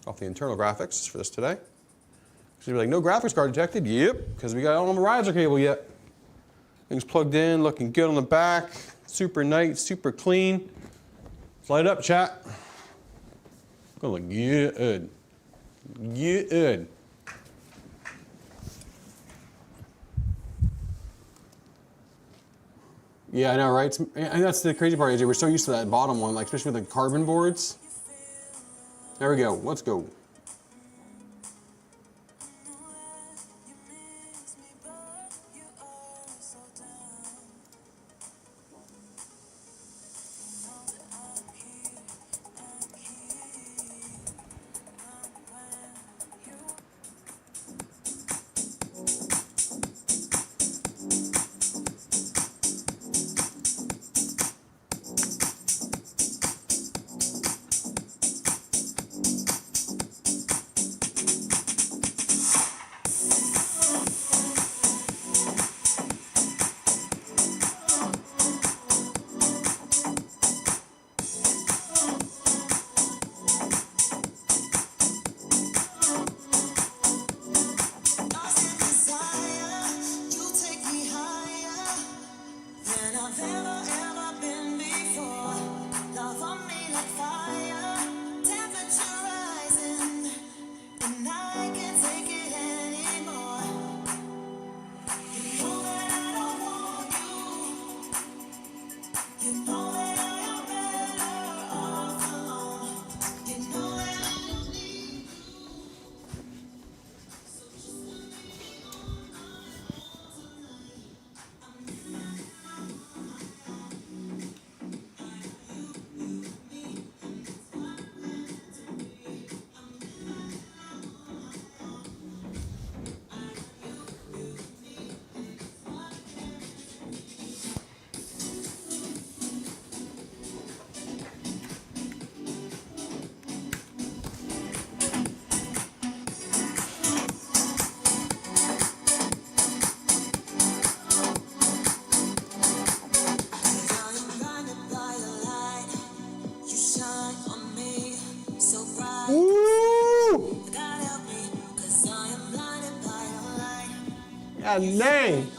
Off the internal graphics for this today. She'll be like, no graphics card detected? Yep, because we got it on the riser cable yet. Things plugged in, looking good on the back. Super nice, super clean. Let's light it up, chat. Gonna look good. Good. Yeah, I know, right? And that's the crazy part, AJ. We're so used to that bottom one, like especially with the carbon boards. There we go. Let's go. God dang.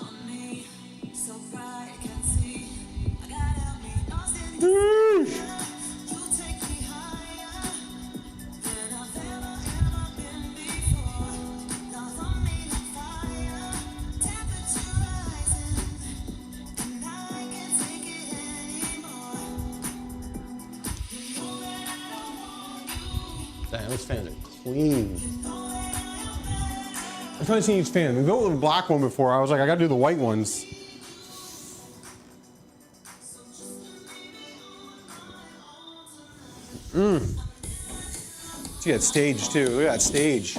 Damn, this fan is clean. I've only seen each fan. We built with a black one before. I was like, I gotta do the white ones. See that stage too. Look at that stage.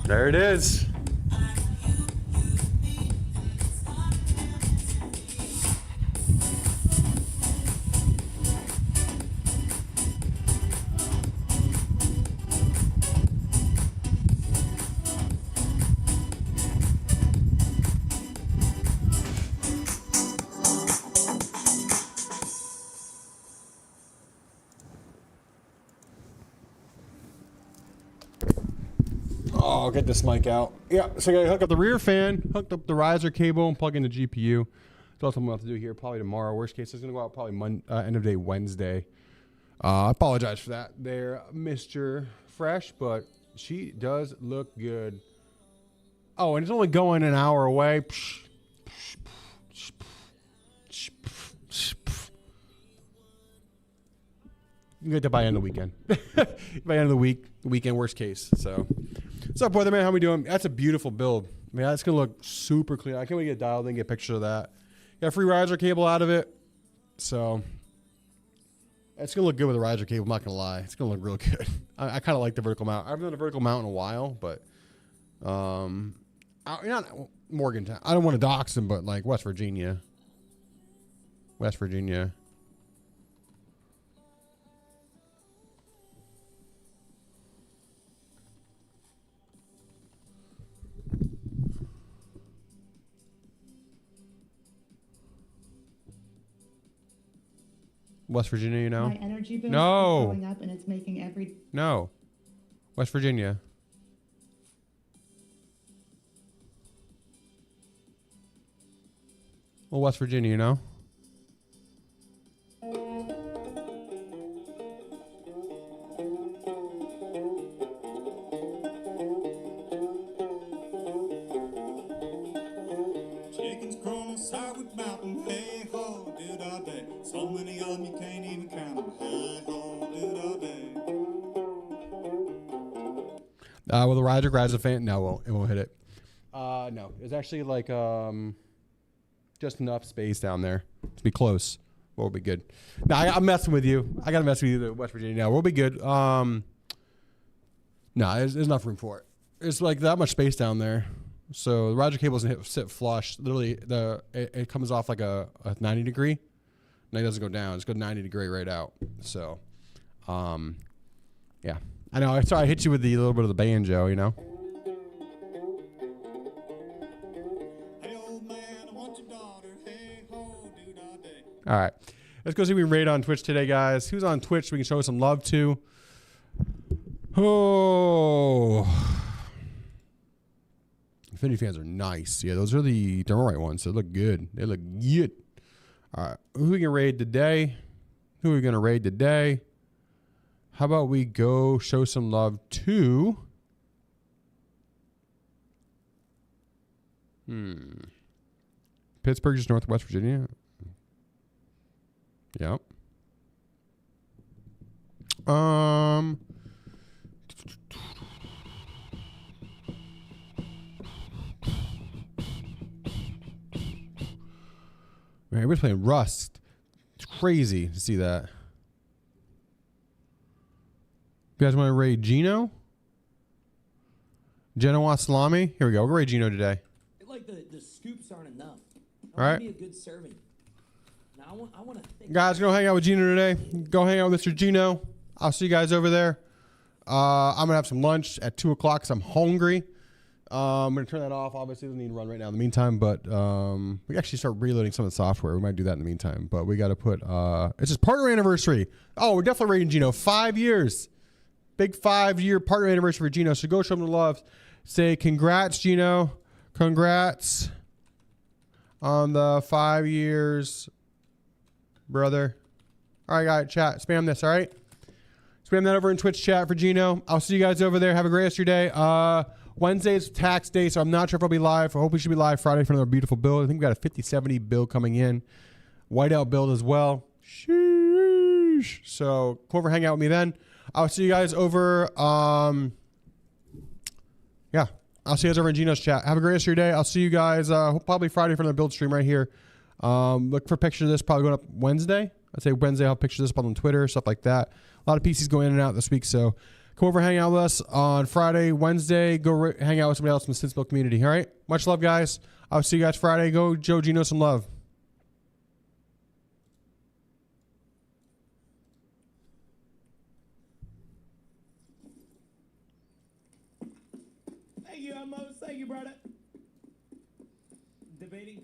There it is. Oh, I'll get this mic out. Yeah, so I gotta hook up the rear fan, hooked up the riser cable, and plug in the GPU. That's what I'm gonna have to do here probably tomorrow. Worst case, it's gonna go out probably end of day Wednesday. I apologize for that there, Mr. Fresh, but she does look good. Oh, and it's only going an hour away. You can get that by end of the weekend. By end of the week, weekend, worst case. So, what's up, weatherman? How we doing? That's a beautiful build. I mean, that's gonna look super clean. I can't wait to get dialed in, get pictures of that. Got a free riser cable out of it, so it's gonna look good with a riser cable. I'm not gonna lie, it's gonna look real good. I kind of like the vertical mount. I haven't done a vertical mount in a while, but not Morgantown. I don't want to dox them, but like West Virginia. West Virginia. West Virginia, you know? My energy bill is No. going up and it's making every... No. West Virginia. Well, West Virginia, you know? Chickens growing Sourwood Mountain, hey ho, did I day. So many of them you can't even count them, hey ho, did I day. Will the riser fan? No, it won't hit it. No, it's actually like just enough space down there to be close. We'll be good. No, I'm messing with you. I gotta mess with you, the West Virginia. Now we'll be good. No, there's enough room for it. It's like that much space down there. So the riser cable doesn't sit flush. Literally, it comes off like a 90 degree. And it doesn't go down. It's go 90 degree right out. So, yeah. I know. Sorry, I hit you with the little bit of the banjo, you know. Hey old man, I want your daughter, hey ho, did I day. All right. Let's go see if we can raid on Twitch today, guys. Who's on Twitch we can show some love to? Oh. Infinity fans are nice. Yeah, those are the thermalite ones. They look good. They look good. All right. Who we can raid today? Who are we going to raid today? How about we go show some love to... Pittsburgh, just Northwest Virginia. Yep. Man, we're playing Rust. It's crazy to see that. You guys want to raid Gino? Genoa Salami? Here we go. We'll raid Gino today. Like the scoops aren't enough. All right. Be a good serving. Now I want to think. Guys, go hang out with Gino today. Go hang out with Mr. Gino. I'll see you guys over there. I'm going to have some lunch at 2 o'clock because I'm hungry. I'm going to turn that off. Obviously, it doesn't need to run right now in the meantime, but we actually start reloading some of the software. We might do that in the meantime, but we got to put, it's his partner anniversary. Oh, we're definitely raiding Gino. 5 years. Big 5-year partner anniversary for Gino. So go show him the love. Say congrats, Gino. Congrats on the 5 years, brother. All right, guys, chat. Spam this, all right? Spam that over in Twitch chat for Gino. I'll see you guys over there. Have a great rest of your day. Wednesday's tax day, so I'm not sure if I'll be live. I hope we should be live Friday for another beautiful build. I think we got a 5070 build coming in. Whiteout build as well. Sheesh. So come over, hang out with me then. I'll see you guys over. Yeah, I'll see you guys over in Gino's chat. Have a great rest of your day. I'll see you guys probably Friday for another build stream right here. Look for pictures of this probably going up Wednesday. I'd say Wednesday I'll picture this up on Twitter, stuff like that. A lot of PCs going in and out this week, so come over, hang out with us on Friday. Wednesday, go hang out with somebody else in the Stinsville community. All right, much love, guys. I'll see you guys Friday. Go Joe Gino some love. Thank you, Amos. Thank you, brother. Debating.